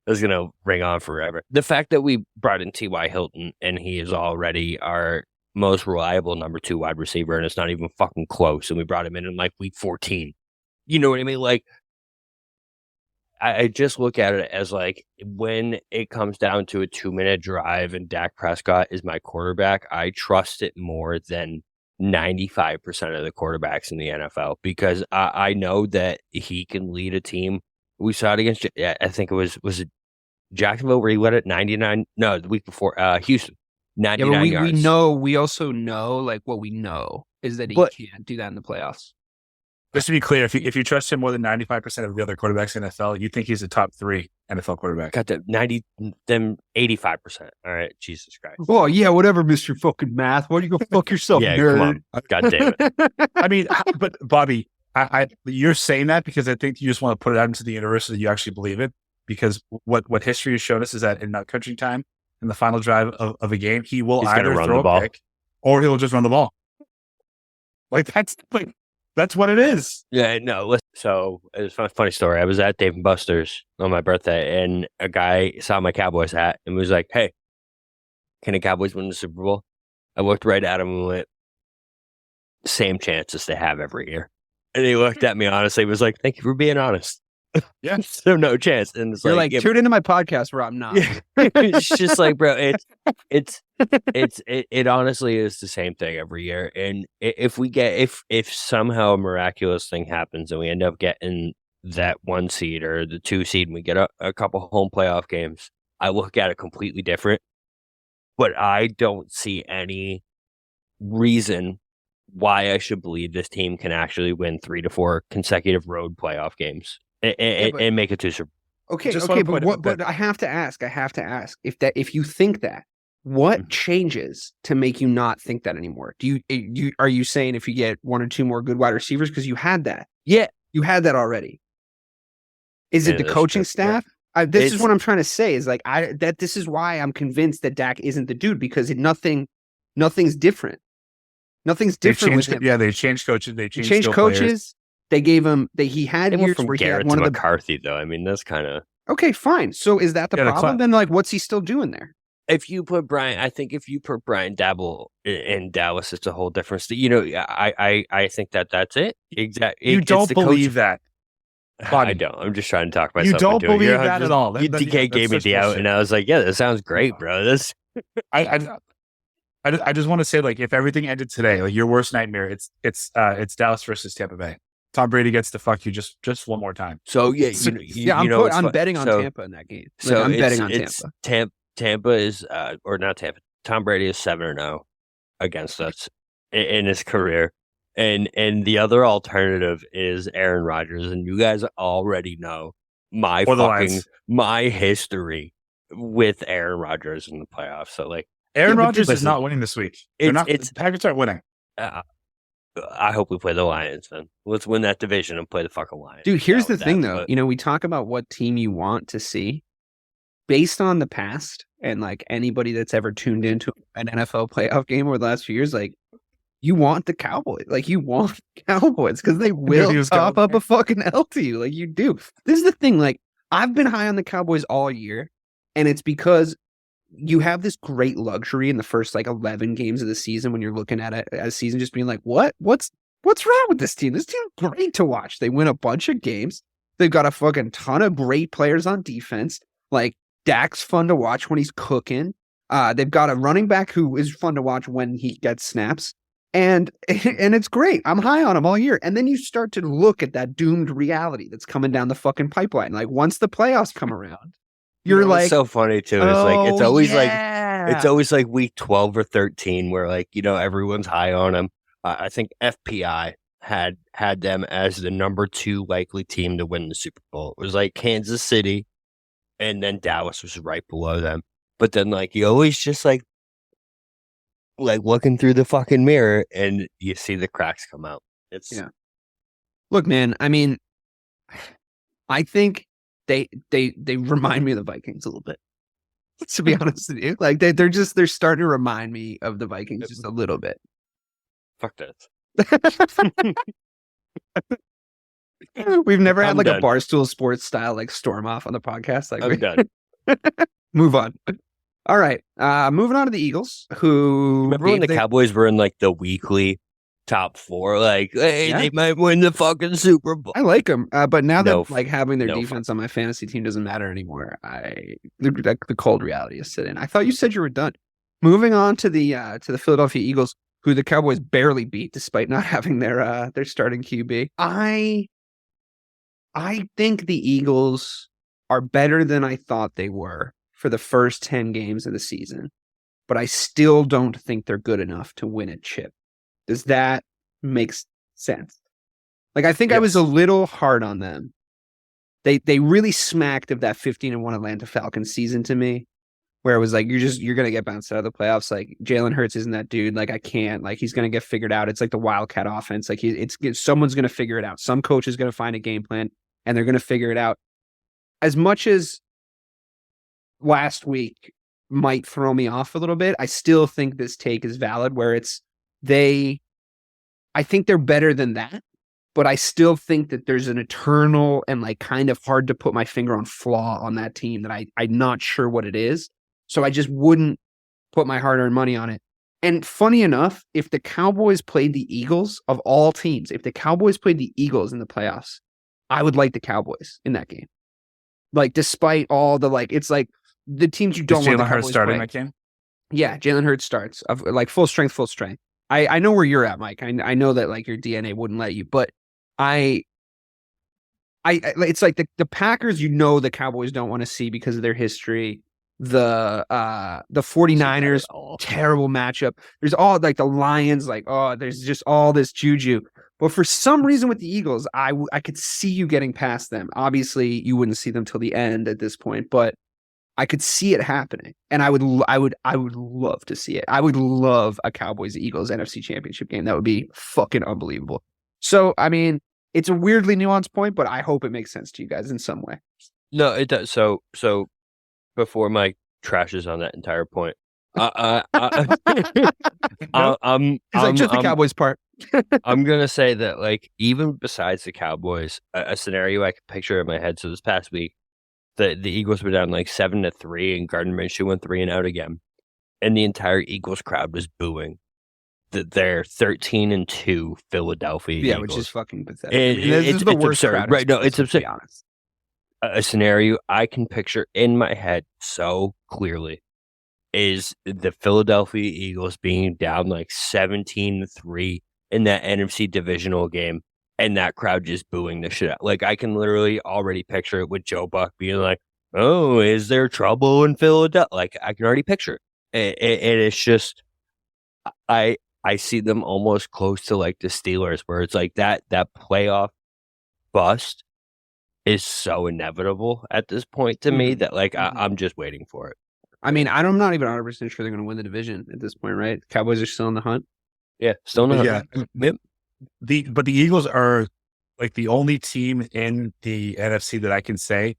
S5: is going to ring on forever. The fact that we brought in T.Y. Hilton and he is already our most reliable number 2 wide receiver, and it's not even fucking close. And we brought him in like week 14. You know what I mean? Like, I just look at it as like when it comes down to a 2-minute drive and Dak Prescott is my quarterback, I trust it more than 95% of the quarterbacks in the NFL because I know that he can lead a team. We saw it against, I think was it Jacksonville where he led it 99? No, the week before, Houston, 99 yards.
S4: We also know, like what we know is that he can't do that in the playoffs.
S6: Just to be clear, if you trust him more than 95% of the other quarterbacks in the NFL, you think he's a top 3 NFL quarterback.
S5: Got the 85%. All right, Jesus Christ.
S4: Oh yeah, whatever, Mr. Fucking Math. Why do you go fuck yourself, nerd?
S5: Come on. God damn it.
S6: I mean, but Bobby, you're saying that because I think you just want to put it out into the universe so that you actually believe it. Because what history has shown us is that in nut crunching time, in the final drive of a game, he's either throw a pick or he'll just run the ball. That's what it is.
S5: Yeah, no. Listen, so it was a funny story. I was at Dave & Buster's on my birthday, and a guy saw my Cowboys hat and was like, "Hey, can the Cowboys win the Super Bowl?" I looked right at him and went, "Same chances they have every year." And he looked at me honestly, was like, "Thank you for being honest."
S6: Yeah,
S5: so no chance. And it's
S4: you're like tune into my podcast where I'm not.
S5: It's just like, bro, it honestly is the same thing every year. And if somehow a miraculous thing happens and we end up getting that 1 seed or the 2 seed and we get a couple home playoff games, I look at it completely different. But I don't see any reason why I should believe this team can actually win 3 to 4 consecutive road playoff games. And make it to Super
S4: Bowl. Okay, but I have to ask if you think that, what changes to make you not think that anymore? Are you saying if you get 1 or 2 more good wide receivers because you had that?
S5: Yeah,
S4: you had that already. Is it the coaching staff? Yeah. This is what I'm trying to say. Is like this is why I'm convinced that Dak isn't the dude because nothing's different. Nothing's different with him.
S6: Yeah, they changed coaches. They changed
S4: coaches.
S6: Players.
S4: They gave him. He had years where he had one of the
S5: McCarthy though. I mean, that's kind of
S4: okay. Fine. So is that the problem? Then, like, what's he still doing there?
S5: If you put Brian Dabble in Dallas, it's a whole different. I think that's it. Exactly.
S6: You don't believe that.
S5: I don't. I'm just trying to talk myself.
S6: You don't believe that at all.
S5: DK gave me the out, and I was like, "Yeah, that sounds great, bro." This.
S6: I just want to say, like, if everything ended today, like your worst nightmare, it's Dallas versus Tampa Bay. Tom Brady gets to fuck you just one more time.
S5: So
S4: I'm betting on Tampa in that game. I'm betting on Tampa.
S5: Tampa is or not Tampa. Tom Brady is 7-0. against us in his career. And the other alternative is Aaron Rodgers. And you guys already know my history with Aaron Rodgers in the playoffs. So like
S6: Aaron Rodgers is not winning this week. The Packers aren't winning.
S5: I hope we play the Lions then. Let's win that division and play the fucking Lions.
S4: Dude, here's the thing though. We talk about what team you want to see. Based on the past and like anybody that's ever tuned into an NFL playoff game over the last few years, like you want the Cowboys. Like you want Cowboys because they will top up a fucking L to you. Like you do. This is the thing. Like I've been high on the Cowboys all year, and it's because you have this great luxury in the first like 11 games of the season when you're looking at it as season, just being like, what's wrong with this team? This team's great to watch. They win a bunch of games. They've got a fucking ton of great players on defense. Like Dak's fun to watch when he's cooking. They've got a running back who is fun to watch when he gets snaps. And it's great. I'm high on him all year. And then you start to look at that doomed reality that's coming down the fucking pipeline. Like once the playoffs come around, you're like,
S5: it's so funny too. It's like it's always like week 12 or 13 where like everyone's high on them. I think FPI had them as the number 2 likely team to win the Super Bowl. It was like Kansas City, and then Dallas was right below them. But then like you always just like looking through the fucking mirror and you see the cracks come out.
S4: Look, man. I mean, I think. They remind me of the Vikings a little bit, to be honest with you. Like they're starting to remind me of the Vikings just a little bit.
S5: Fuck that.
S4: We've never had like a Barstool Sports style like storm off on the podcast. Like
S5: I'm done.
S4: Move on. All right. Moving on to the Eagles, who
S5: remember when the Cowboys were in like the weekly top 4, like, hey, they might win the fucking Super Bowl.
S4: I like them, but now that like having their defense on my fantasy team doesn't matter anymore. The cold reality is sitting. I thought you said you were done. Moving on to the Philadelphia Eagles, who the Cowboys barely beat despite not having their starting QB. I think the Eagles are better than I thought they were for the first 10 games of the season, but I still don't think they're good enough to win a chip. Does that make sense? Like, I think I was a little hard on them. They really smacked of that 15-1 Atlanta Falcons season to me, where it was like, you're going to get bounced out of the playoffs. Like, Jalen Hurts isn't that dude. Like, I can't. Like, he's going to get figured out. It's like the Wildcat offense. Like, someone's going to figure it out. Some coach is going to find a game plan, and they're going to figure it out. As much as last week might throw me off a little bit, I still think this take is valid, where I think they're better than that, but I still think that there's an eternal and like kind of hard to put my finger on flaw on that team that I'm not sure what it is. So I just wouldn't put my hard-earned money on it. And funny enough, if the Cowboys played the Eagles of all teams, if the Cowboys played the Eagles in the playoffs, I would like the Cowboys in that game. Like, despite all the like, it's like the teams you don't want the Cowboys
S6: Hurts starting that game.
S4: Yeah, Jalen Hurts starts of like full strength. I know where you're at, Mike. I know that like your DNA wouldn't let you, but I it's like the Packers, the Cowboys don't want to see because of their history. The 49ers, terrible matchup. There's all like the Lions, like, there's just all this juju. But for some reason with the Eagles, I could see you getting past them. Obviously, you wouldn't see them till the end at this point, but I could see it happening, and I would love to see it. I would love a Cowboys-Eagles NFC Championship game. That would be fucking unbelievable. So, I mean, it's a weirdly nuanced point, but I hope it makes sense to you guys in some way.
S5: No, it does. So before Mike trashes on that entire point, I'm
S4: just the Cowboys part.
S5: I'm gonna say that, like, even besides the Cowboys, a scenario I could picture in my head. So this past week, the Eagles were down like 7-3, and Gardner Minshew went 3-and-out again, and the entire Eagles crowd was booing their 13-2 Philadelphia Eagles.
S4: Which is fucking pathetic.
S5: It's the worst
S4: absurd,
S5: crowd, right? No, it's absurd.
S4: To be honest.
S5: A scenario I can picture in my head so clearly is the Philadelphia Eagles being down like 17-3 in that NFC divisional game, and that crowd just booing the shit out. Like, I can literally already picture it with Joe Buck being like, "Oh, is there trouble in Philadelphia?" Like, I can already picture it. And it's just, I see them almost close to like the Steelers, where it's like that playoff bust is so inevitable at this point to me that like I'm just waiting for it.
S4: I mean, I'm not even 100% sure they're going to win the division at this point, right? Cowboys are still in the hunt.
S5: Yeah, still in the hunt.
S6: Yeah. But the Eagles are like the only team in the NFC that I can say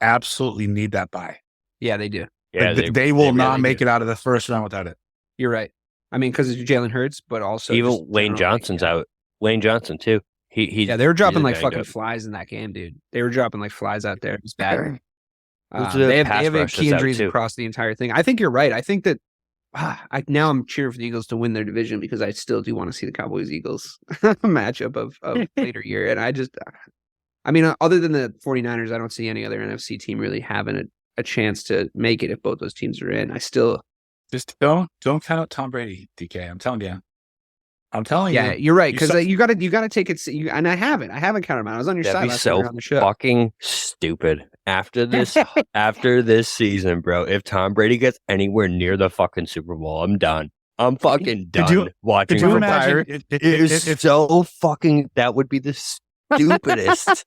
S6: absolutely need that bye.
S4: Yeah, they do.
S5: Yeah,
S6: like they will not make it out of the first round without it.
S4: You're right. I mean, because it's Jalen Hurts, but also
S5: even Lane Johnson's out. Lane Johnson too.
S4: Yeah, they were dropping like fucking flies in that game, dude. They were dropping like flies out there. It was bad. They have key injuries across the entire thing. I think you're right. I think that now I'm cheering for the Eagles to win their division because I still do want to see the Cowboys-Eagles matchup of later year. And I mean, other than the 49ers, I don't see any other NFC team really having a chance to make it if both those teams are in. I still
S6: just don't count out Tom Brady, DK. I'm telling you.
S4: Yeah, you're right because you got to take it. And I haven't counted him out. I was on your side last time on the show.
S5: Fucking stupid after this season, bro. If Tom Brady gets anywhere near the fucking Super Bowl, I'm done. I'm fucking done watching football. It is so fucking. That would be the stupidest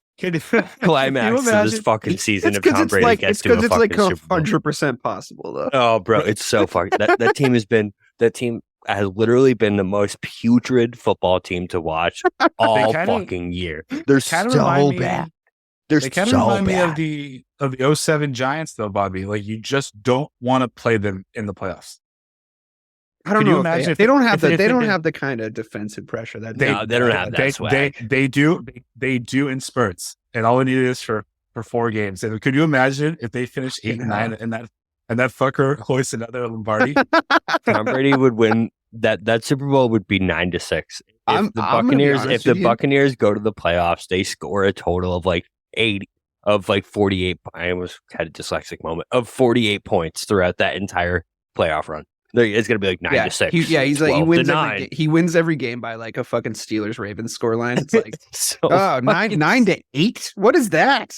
S5: climax of this fucking season if Tom Brady gets to a fucking Super Bowl.
S4: It's like 100% possible though.
S5: Oh, bro, it's so fucking. That team has literally been the most putrid football team to watch all fucking year. They're so bad.
S6: They kind of remind me of the 07 Giants, though, Bobby. Like, you just don't want to play them in the playoffs.
S4: I don't know. Imagine if they don't have the kind of defensive pressure that
S5: they don't have that swag.
S6: They do in spurts, and all we need is for 4 games. And could you imagine if they finished 8 and 9 and that fucker hoists another Lombardi?
S5: Tom Brady would win. That Super Bowl would be 9-6. If the Buccaneers go to the playoffs, they score a total of like 48. I almost had a dyslexic moment of 48 points throughout that entire playoff run. It's gonna be like 9-6.
S4: He wins every game by like a fucking Steelers Ravens scoreline. It's like 9-8. What is that?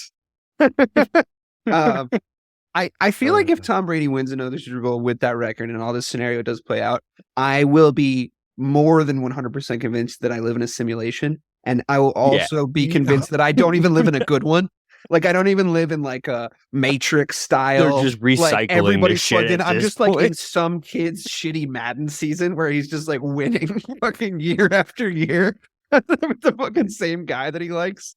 S4: I feel like if Tom Brady wins another Super Bowl with that record and all this scenario does play out, I will be more than 100% convinced that I live in a simulation. And I will also be convinced that I don't even live in a good one. Like, I don't even live in like a Matrix style.
S5: They're just recycling like, everybody's plugged in.
S4: I'm just like in some kid's shitty Madden season where he's just like winning fucking year after year with the fucking same guy that he likes.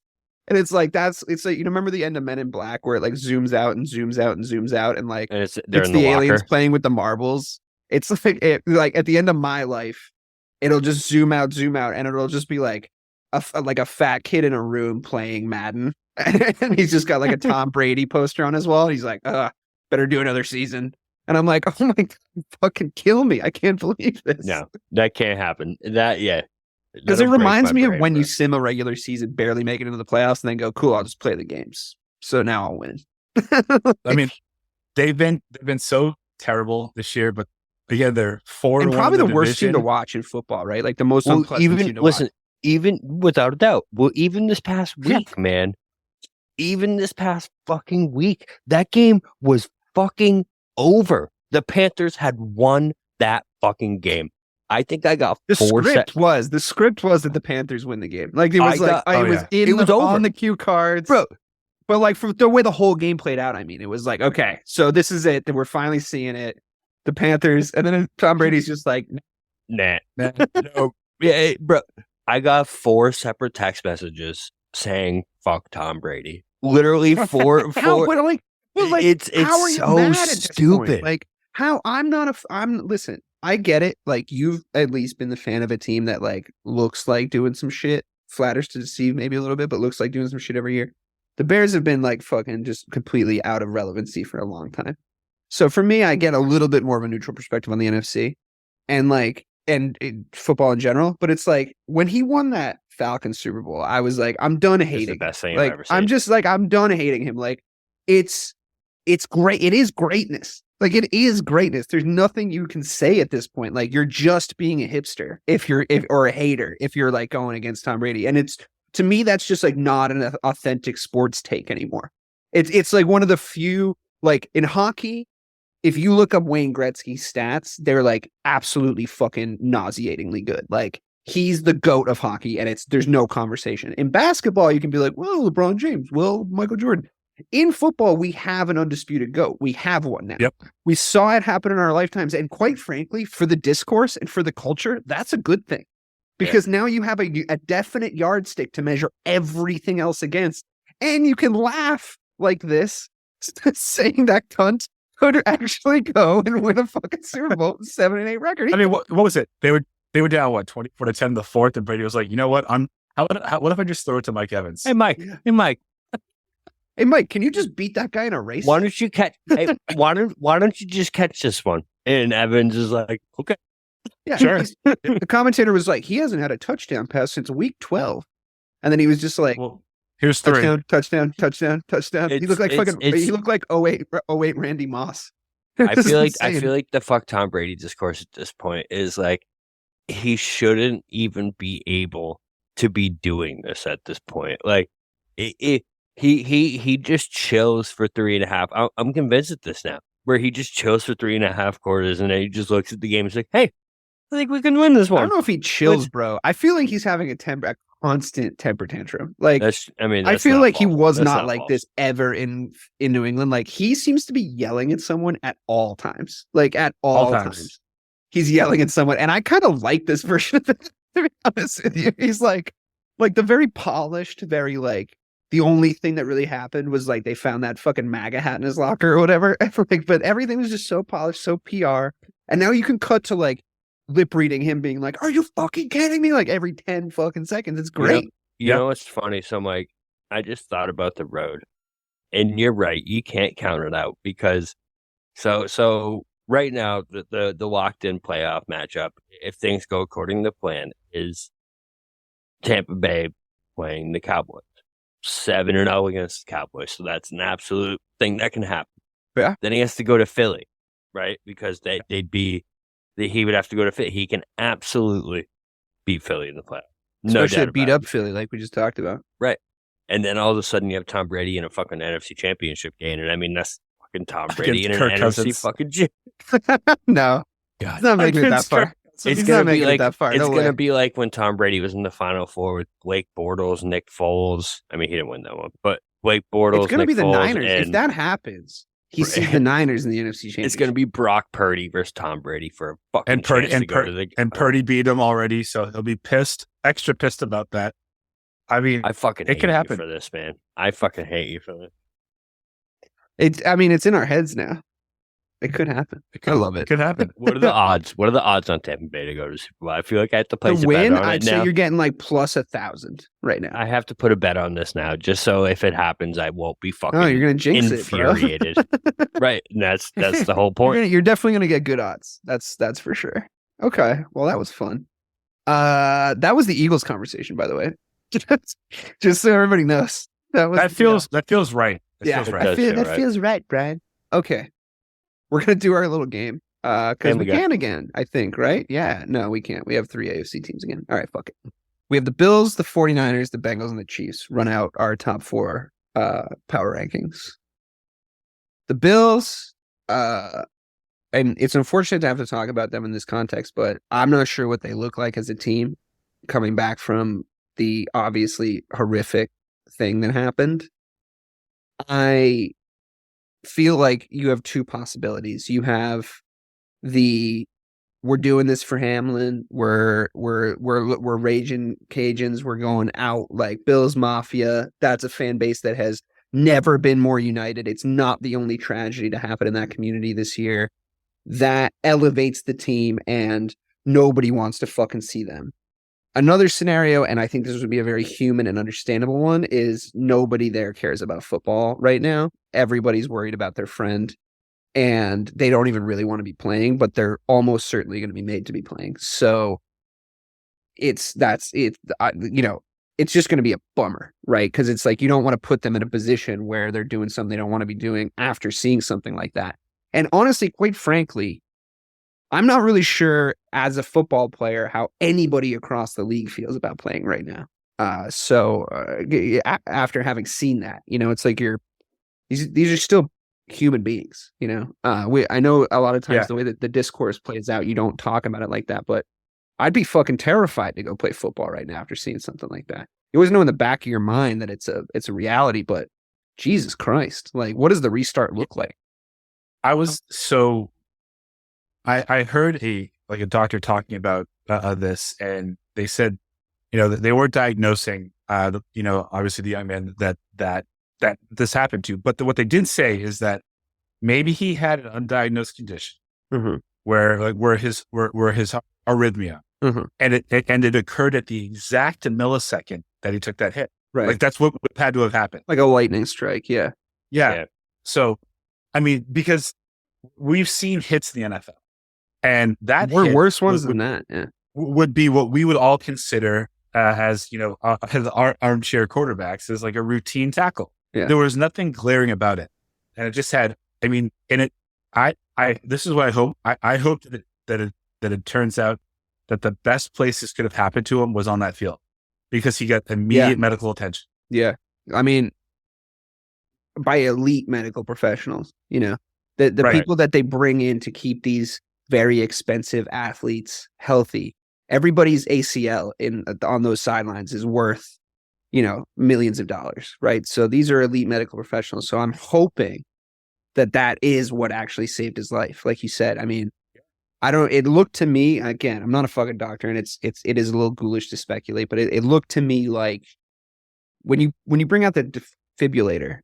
S4: And it's like, it's like, you remember the end of Men in Black where it like zooms out and zooms out and zooms out and like
S5: it's
S4: the aliens playing with the marbles. It's like at the end of my life, it'll just zoom out, and it'll just be like a fat kid in a room playing Madden. And he's just got like a Tom Brady poster on his wall. He's like, better do another season. And I'm like, oh my God, fucking kill me. I can't believe this.
S5: No, that can't happen.
S4: Because it reminds me of when you sim a regular season, barely make it into the playoffs, and then go, cool, I'll just play the games. So now I'll win.
S6: I mean, they've been so terrible this year, but again, they're 4-1.
S4: And probably the worst team to watch in football, right? Like the most unpleasant team to watch.
S5: Even without a doubt. Well, even this past week, man. Even this past fucking week, that game was fucking over. The Panthers had won that fucking game. I think I got
S4: the script was that the Panthers win the game. Like it was on the cue cards,
S5: bro.
S4: But like for the way the whole game played out, I mean, it was like, okay, so this is it. We're finally seeing it. The Panthers, and then Tom Brady's just like,
S5: nah. No. Yeah, bro. I got 4 separate text messages saying "fuck Tom Brady." Literally 4. It's
S4: how are you
S5: so
S4: mad at
S5: stupid.
S4: Point? Like how listen. I get it. Like you've at least been the fan of a team that like looks like doing some shit, flatters to deceive maybe a little bit, but looks like doing some shit every year. The Bears have been like fucking just completely out of relevancy for a long time. So for me, I get a little bit more of a neutral perspective on the NFC and like and football in general. But it's like when he won that Falcons Super Bowl, I was like, I'm done hating.
S5: The best thing
S4: like,
S5: I've ever seen.
S4: I'm just like, I'm done hating him. Like it's great. It is greatness. Like it is greatness. There's nothing you can say at this point. Like you're just being a hipster or a hater if you're like going against Tom Brady. And it's to me that's just like not an authentic sports take anymore. It's like one of the few like in hockey. if you look up Wayne Gretzky's stats, they're like absolutely fucking nauseatingly good. Like he's the GOAT of hockey, and there's no conversation. In basketball, you can be like, well, LeBron James, well, Michael Jordan. In football, we have an undisputed GOAT. We have one now.
S6: Yep.
S4: We saw it happen in our lifetimes. And quite frankly, for the discourse and for the culture, that's a good thing. Because now you have a definite yardstick to measure everything else against. And you can laugh like this, saying that cunt could actually go and win a fucking Super Bowl 7-8 record.
S6: I mean, what was it? They were down, 24-10 in the fourth, and Brady was like, you know what? What if I just throw it to Mike Evans?
S5: Hey, Mike.
S4: Hey, Mike, can you just beat that guy in a race?
S5: Why don't you catch? Hey, why don't you just catch this one? And Evans is like, okay.
S4: Yeah, sure. The commentator was like, he hasn't had a touchdown pass since week 12. And then he was just like,
S6: well, here's 3.
S4: Touchdown. He looked like he looked like 08 Randy Moss.
S5: I feel like the fuck Tom Brady discourse at this point is like, he shouldn't even be able to be doing this at this point. Like he just chills for 3.5. I'm convinced at this now, where he just chills for 3.5 quarters, and then he just looks at the game and is like, hey, I think we can win this one.
S4: I don't know if he chills, bro. I feel like he's having a constant temper tantrum. Like, I feel like he was not like this ever in New England. Like, he seems to be yelling at someone at all times. Like, at all times. He's yelling at someone. And I kind of like this version of it, to be honest with you. He's like the very polished, very like, the only thing that really happened was like they found that fucking MAGA hat in his locker or whatever. But everything was just so polished, so PR. And now you can cut to like lip reading him being like, are you fucking kidding me? Like every 10 fucking seconds. It's great.
S5: You know what's funny? So Mike, I just thought about the road, and you're right. You can't count it out because so right now the locked in playoff matchup, if things go according to plan, is Tampa Bay playing the Cowboys. 7-0 against the Cowboys. So that's an absolute thing that can happen.
S4: Yeah.
S5: Then he has to go to Philly, right? Because he would have to go to Philly. He can absolutely beat Philly in the playoffs.
S4: Especially beat up Philly, like we just talked about.
S5: Right. And then all of a sudden you have Tom Brady in a fucking NFC Championship game. And I mean, that's fucking Tom Brady in an NFC fucking gym.
S4: No.
S6: God.
S4: It's not making it that far.
S5: It's gonna be like when Tom Brady was in the Final Four with Blake Bortles, Nick Foles. I mean, he didn't win that one, but Blake Bortles. It's gonna be the
S4: Niners. If that happens, he sees the Niners in the NFC Championship.
S5: It's gonna be Brock Purdy versus Tom Brady for a fucking
S6: Purdy beat him already, so he'll be extra pissed about that. I mean,
S5: I fucking hate you for this, man. I fucking hate you for this.
S4: It's in our heads now. It could happen. I love it.
S6: It could happen.
S5: What are the odds? What are the odds on Tampa Bay to go to Super Bowl? I feel like I have to place a bet on it now.
S4: So you're getting like plus 1,000 right now.
S5: I have to put a bet on this now, just so if it happens, I won't be fucking
S4: you're gonna jinx
S5: infuriated. Right. And that's the whole point.
S4: You're definitely gonna get good odds. That's for sure. Okay. Well, that was fun. That was the Eagles conversation, by the way. Just so everybody knows.
S6: That feels right.
S4: That feels right, Brian. Okay. We're going to do our little game because we can again, I think, right? Yeah. No, we can't. We have 3 AFC teams again. All right, fuck it. We have the Bills, the 49ers, the Bengals, and the Chiefs run out our top 4 power rankings. The Bills, and it's unfortunate to have to talk about them in this context, but I'm not sure what they look like as a team coming back from the obviously horrific thing that happened. I feel like you have 2 possibilities. You have we're doing this for Hamlin. We're raging Cajuns. We're going out like Bills Mafia. That's a fan base that has never been more united. It's not the only tragedy to happen in that community this year. That elevates the team and nobody wants to fucking see them. Another scenario, and I think this would be a very human and understandable one, is nobody there cares about football right now. Everybody's worried about their friend, and they don't even really want to be playing, but they're almost certainly going to be made to be playing. So it's just going to be a bummer, right? Because it's like you don't want to put them in a position where they're doing something they don't want to be doing after seeing something like that. And honestly, quite frankly, I'm not really sure as a football player how anybody across the league feels about playing right now. So after having seen that, it's like these are still human beings, you know? I know a lot of times the way that the discourse plays out, you don't talk about it like that, but I'd be fucking terrified to go play football right now after seeing something like that. You always know in the back of your mind that it's a reality, but Jesus Christ, like, what does the restart look like?
S6: I heard a doctor talking about this, and they said, you know, that they were diagnosing, you know, obviously the young man that this happened to, but what they did say is that maybe he had an undiagnosed condition where his arrhythmia, and it occurred at the exact millisecond that he took that hit.
S4: Right.
S6: Like that's what had to have happened.
S4: Like a lightning strike. Yeah.
S6: So, I mean, because we've seen hits in the NFL, and that
S4: worse ones than that. Yeah.
S6: Would be what we would all consider as, you know, as armchair quarterbacks, as like a routine tackle.
S4: Yeah.
S6: There was nothing glaring about it, and it just had. I mean, this is what I hope. I hope that it turns out that the best place this could have happened to him was on that field, because he got immediate medical attention.
S4: Yeah. I mean, by elite medical professionals, you know, the people that they bring in to keep these very expensive athletes healthy. Everybody's ACL on those sidelines is worth, you know, millions of dollars, right? So these are elite medical professionals. So I'm hoping that is what actually saved his life. Like you said, I mean, it looked to me, again, I'm not a fucking doctor, and it is a little ghoulish to speculate, but it looked to me like when you bring out the defibrillator,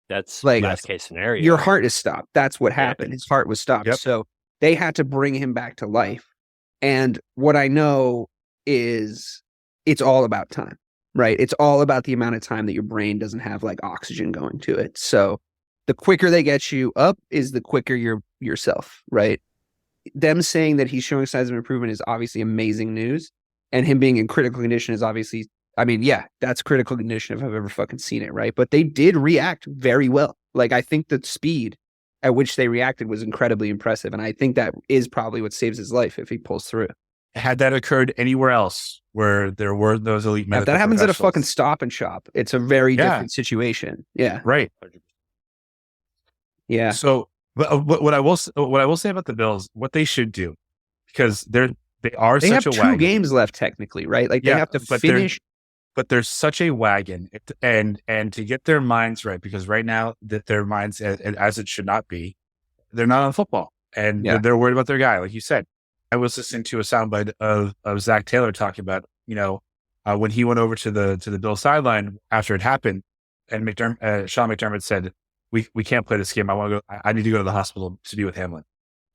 S5: that's
S4: like
S5: best case scenario.
S4: Your heart is stopped. That's what happened. His heart was stopped.
S6: Yep.
S4: So they had to bring him back to life. And what I know is it's all about time, right? It's all about the amount of time that your brain doesn't have like oxygen going to it. So the quicker they get you up is the quicker you're yourself, right? Them saying that he's showing signs of improvement is obviously amazing news. And him being in critical condition is obviously, I mean, yeah, that's critical condition if I've ever fucking seen it, right? But they did react very well. Like, I think the speed at which they reacted was incredibly impressive. And I think that is probably what saves his life if he pulls through.
S6: Had that occurred anywhere else where there were those elite medical
S4: if that happens at a fucking Stop and Shop, it's a very different situation. Yeah.
S6: Right.
S4: Yeah.
S6: So what I will say about the Bills, what they should do, because they have
S4: two games left technically, right? Like they have to finish.
S6: But there's such a wagon, and to get their minds right, because right now that their minds, as it should not be, they're not on football, and they're worried about their guy. Like you said, I was listening to a soundbite of Zach Taylor talking about, you know, when he went over to the Bills sideline after it happened, and Sean McDermott said, "We can't play this game. I need to go to the hospital to be with Hamlin."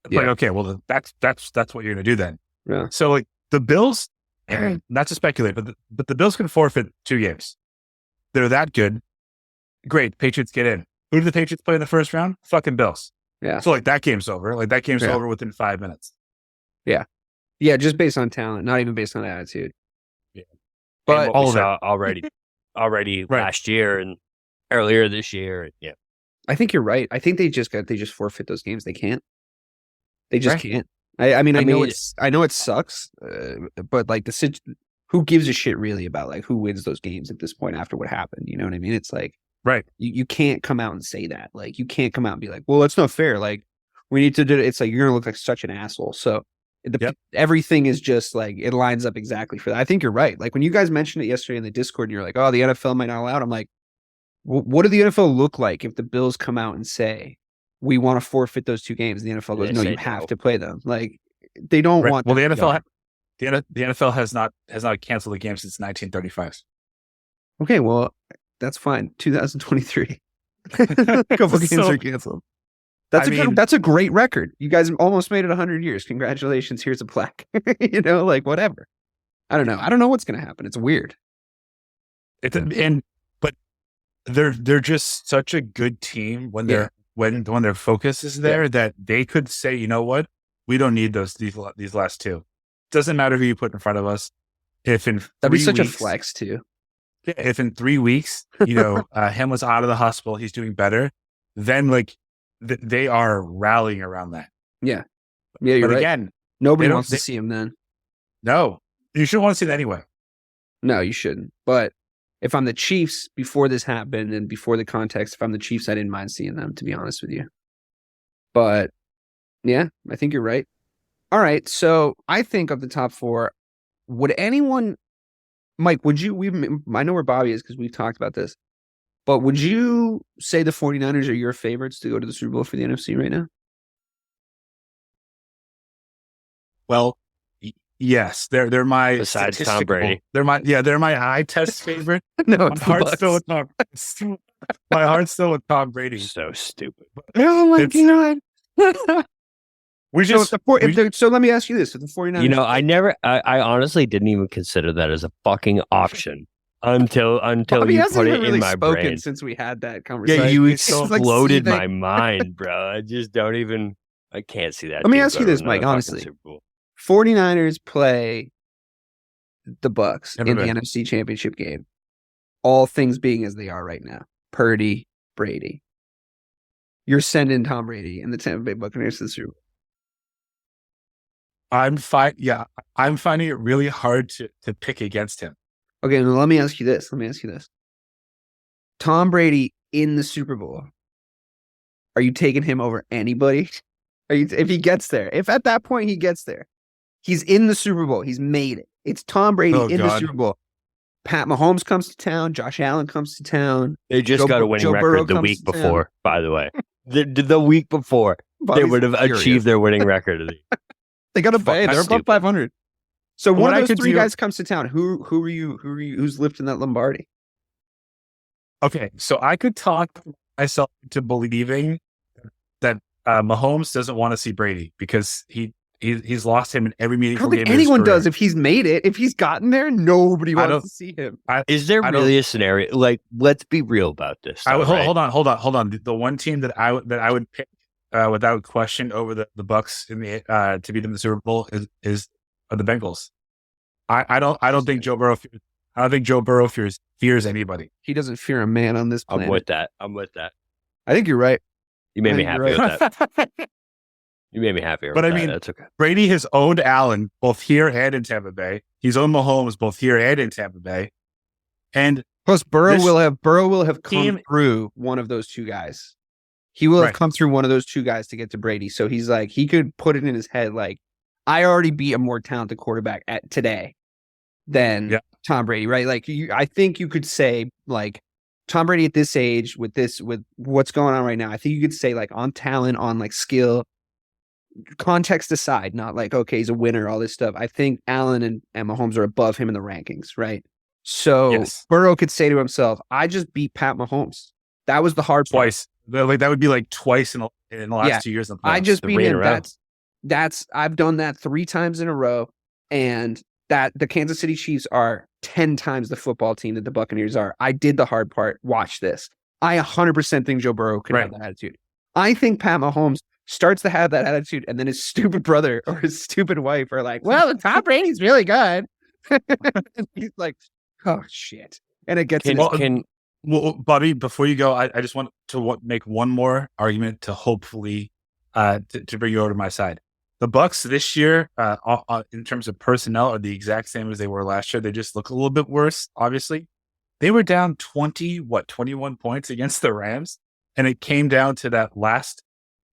S6: Like, okay, well that's what you're gonna do then.
S4: Yeah.
S6: So like the Bills. Not to speculate, but the Bills can forfeit 2 games. They're that good. Great. Patriots get in. Who do the Patriots play in the first round? Fucking Bills.
S4: Yeah.
S6: So like that game's over. Like that game's over within 5 minutes.
S4: Yeah. Yeah. Just based on talent, not even based on attitude.
S5: Yeah.
S4: But
S5: all of that already last year and earlier this year. Yeah.
S4: I think you're right. I think they just forfeit those games. They can't. They just can't. I mean, I know it sucks, but like who gives a shit really about like who wins those games at this point after what happened? You know what I mean? It's like,
S6: right.
S4: You can't come out and say that. Like, you can't come out and be like, well, that's not fair. Like, we need to do it. It's like, you're going to look like such an asshole. So everything is just like, it lines up exactly for that. I think you're right. Like when you guys mentioned it yesterday in the Discord and you're like, oh, the NFL might not allow it. I'm like, what do the NFL look like if the Bills come out and say, we want to forfeit those 2 games? And the NFL goes, no, you have to play them. Like, they don't want.
S6: Well, the NFL has not canceled the game since 1935.
S4: Okay, well, that's fine. 2023, a couple games are canceled. That's a great record. You guys almost made it 100 years. Congratulations. Here's a plaque. You know, like whatever. I don't know. I don't know what's going to happen. It's weird.
S6: But they're just such a good team when they're. When their focus is there, that they could say, you know what, we don't need these last 2. Doesn't matter who you put in front of us. If in
S4: that'd be such a flex too.
S6: If in 3 weeks, you know, Hamlin's out of the hospital, he's doing better, then like they are rallying around that.
S4: Yeah, you're right.
S6: Again,
S4: nobody wants to see him then.
S6: No, you shouldn't want to see that anyway.
S4: No, you shouldn't. But If I'm the Chiefs before this happened and before the context, if I'm the Chiefs, I didn't mind seeing them, to be honest with you. But yeah, I think you're right. All right. So I think of the top 4, would anyone, Mike, would you, I know where Bobby is because we've talked about this, but would you say the 49ers are your favorites to go to the Super Bowl for the NFC right now?
S6: Well, yes, they're my
S5: besides Tom Brady.
S6: They're my eye test favorite.
S4: No,
S6: my heart's still with Tom. My heart's still with Tom Brady.
S5: So stupid.
S4: Oh my god.
S6: So
S4: let me ask you this: if the 49ers,
S5: I honestly didn't even consider that as a fucking option until you put it in my brain.
S4: Since we had that conversation,
S5: yeah, you exploded my mind, bro. I just don't even. I can't see that.
S4: Let me ask you this, Mike. Honestly, 49ers play the Bucs in the NFC Championship game. All things being as they are right now, Purdy, Brady. You're sending Tom Brady and the Tampa Bay Buccaneers to the Super Bowl.
S6: I'm finding it really hard to pick against him.
S4: Okay, well, let me ask you this. Tom Brady in the Super Bowl. Are you taking him over anybody? If he gets there? If at that point he gets there, he's in the Super Bowl. He's made it. It's Tom Brady the Super Bowl. Pat Mahomes comes to town. Josh Allen comes to town.
S5: They just got a winning record the week before, by the way. The week before, they would have achieved their winning record.
S4: They got to pay. They're above 500. So one of those three guys comes to town. Who's lifting that Lombardi?
S6: Okay, so I could talk myself into believing that Mahomes doesn't want to see Brady because he's lost him in every meaningful game.
S4: I don't think anyone does. If he's made it, if he's gotten there, nobody wants to see him.
S5: Is there really a scenario? Like, let's be real about this.
S6: Hold on. The one team that I would pick without question over the Bucs in the to beat them in the Super Bowl is the Bengals. I don't think Joe Burrow. I don't think Joe Burrow fears anybody.
S4: He doesn't fear a man on this planet.
S5: I'm with that.
S4: I think you're right.
S5: You made me happy with that. You made me happier.
S6: But
S5: I
S6: mean,
S5: that's okay.
S6: Brady has owned Allen both here and in Tampa Bay. He's owned Mahomes both here and in Tampa Bay. And
S4: plus, Burrow will have come through one of those two guys. He will have come through one of those two guys to get to Brady. So he's like, he could put it in his head like, I already beat a more talented quarterback today than Tom Brady, right? Like, I think you could say like Tom Brady at this age with what's going on right now. I think you could say like on talent, on like skill, context aside, not like, okay, he's a winner, all this stuff. I think Allen and Mahomes are above him in the rankings, right? So Burrow could say to himself, I just beat Pat Mahomes. That was the hard part.
S6: Twice. Like that would be like twice in the last 2 years. In the playoffs.
S4: I just beat him. I've done that 3 times in a row. And that the Kansas City Chiefs are 10 times the football team that the Buccaneers are. I did the hard part. Watch this. I 100% think Joe Burrow could have that attitude. I think Pat Mahomes starts to have that attitude, and then his stupid brother or his stupid wife are like, well, Tom Brady's really good. And he's like, oh, shit. And it gets
S6: Well, Bobby, before you go, I just want to make one more argument to hopefully to bring you over to my side. The Bucs this year, in terms of personnel, are the exact same as they were last year. They just look a little bit worse, obviously. They were down 21 points against the Rams, and it came down to that last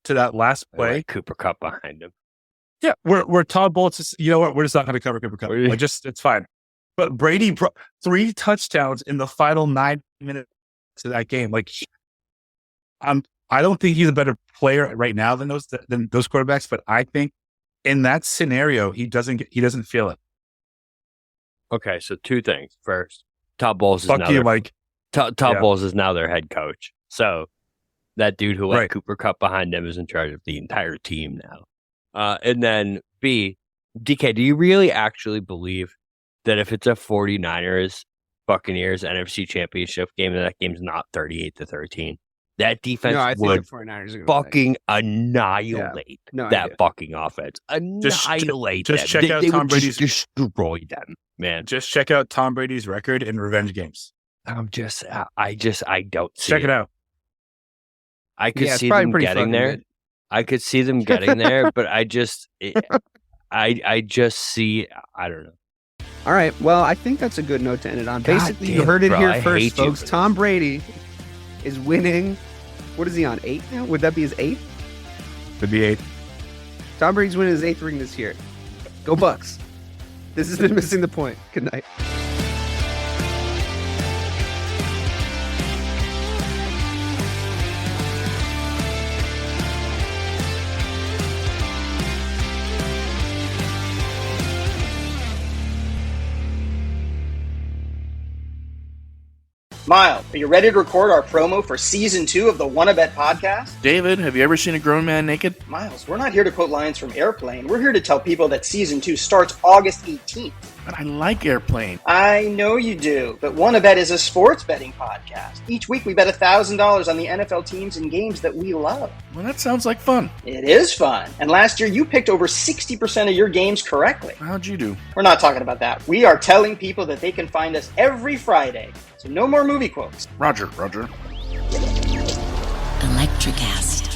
S6: play.
S5: Like Cooper Kupp behind him.
S6: Yeah, we're Todd Bowles. You know what? We're just not going to cover Cooper Kupp. It's fine. But Brady brought 3 touchdowns in the final 9 minutes of that game. Like, I don't think he's a better player right now than those quarterbacks, but I think in that scenario he doesn't feel it.
S5: Okay, so 2 things. First, Todd Bowles is Bowles is now their head coach. So that dude who let Cooper Kupp behind him is in charge of the entire team now. And then B, DK, do you really actually believe that if it's a 49ers Buccaneers NFC Championship game, that game's not 38-13? That defense would fucking annihilate that fucking offense. Annihilate them.
S6: Just check out Tom Brady's
S5: destroy them, man.
S6: Just check out Tom Brady's record in revenge games.
S5: I don't see
S6: Check it out.
S5: I could see them getting there. Good. I could see them getting there, but I just see, I don't know.
S4: All right. Well, I think that's a good note to end it on. Basically, you heard it here first, folks. Tom Brady is winning. What is he on? 8 now? Would that be his 8th?
S6: Could be 8.
S4: Tom Brady's winning his 8th ring this year. Go Bucks. This has been Missing the Point. Good night.
S12: Miles, are you ready to record our promo for Season 2 of the Wanna Bet podcast?
S13: David, have you ever seen a grown man naked?
S12: Miles, we're not here to quote lines from Airplane. We're here to tell people that Season 2 starts August 18th.
S13: But I like Airplane.
S12: I know you do, but Wanna Bet is a sports betting podcast. Each week we bet $1,000 on the NFL teams and games that we love.
S13: Well, that sounds like fun.
S12: It is fun. And last year you picked over 60% of your games correctly.
S13: How'd you do?
S12: We're not talking about that. We are telling people that they can find us every Friday. So no more movie quotes.
S13: Roger.
S11: Electricast.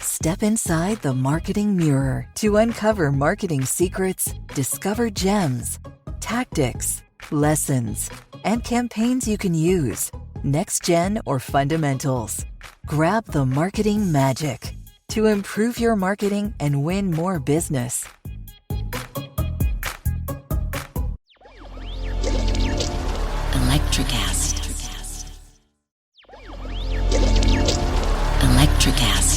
S14: Step inside the marketing mirror to uncover marketing secrets, discover gems, tactics, lessons, and campaigns you can use, next gen or fundamentals. Grab the marketing magic to improve your marketing and win more business.
S11: Electricast.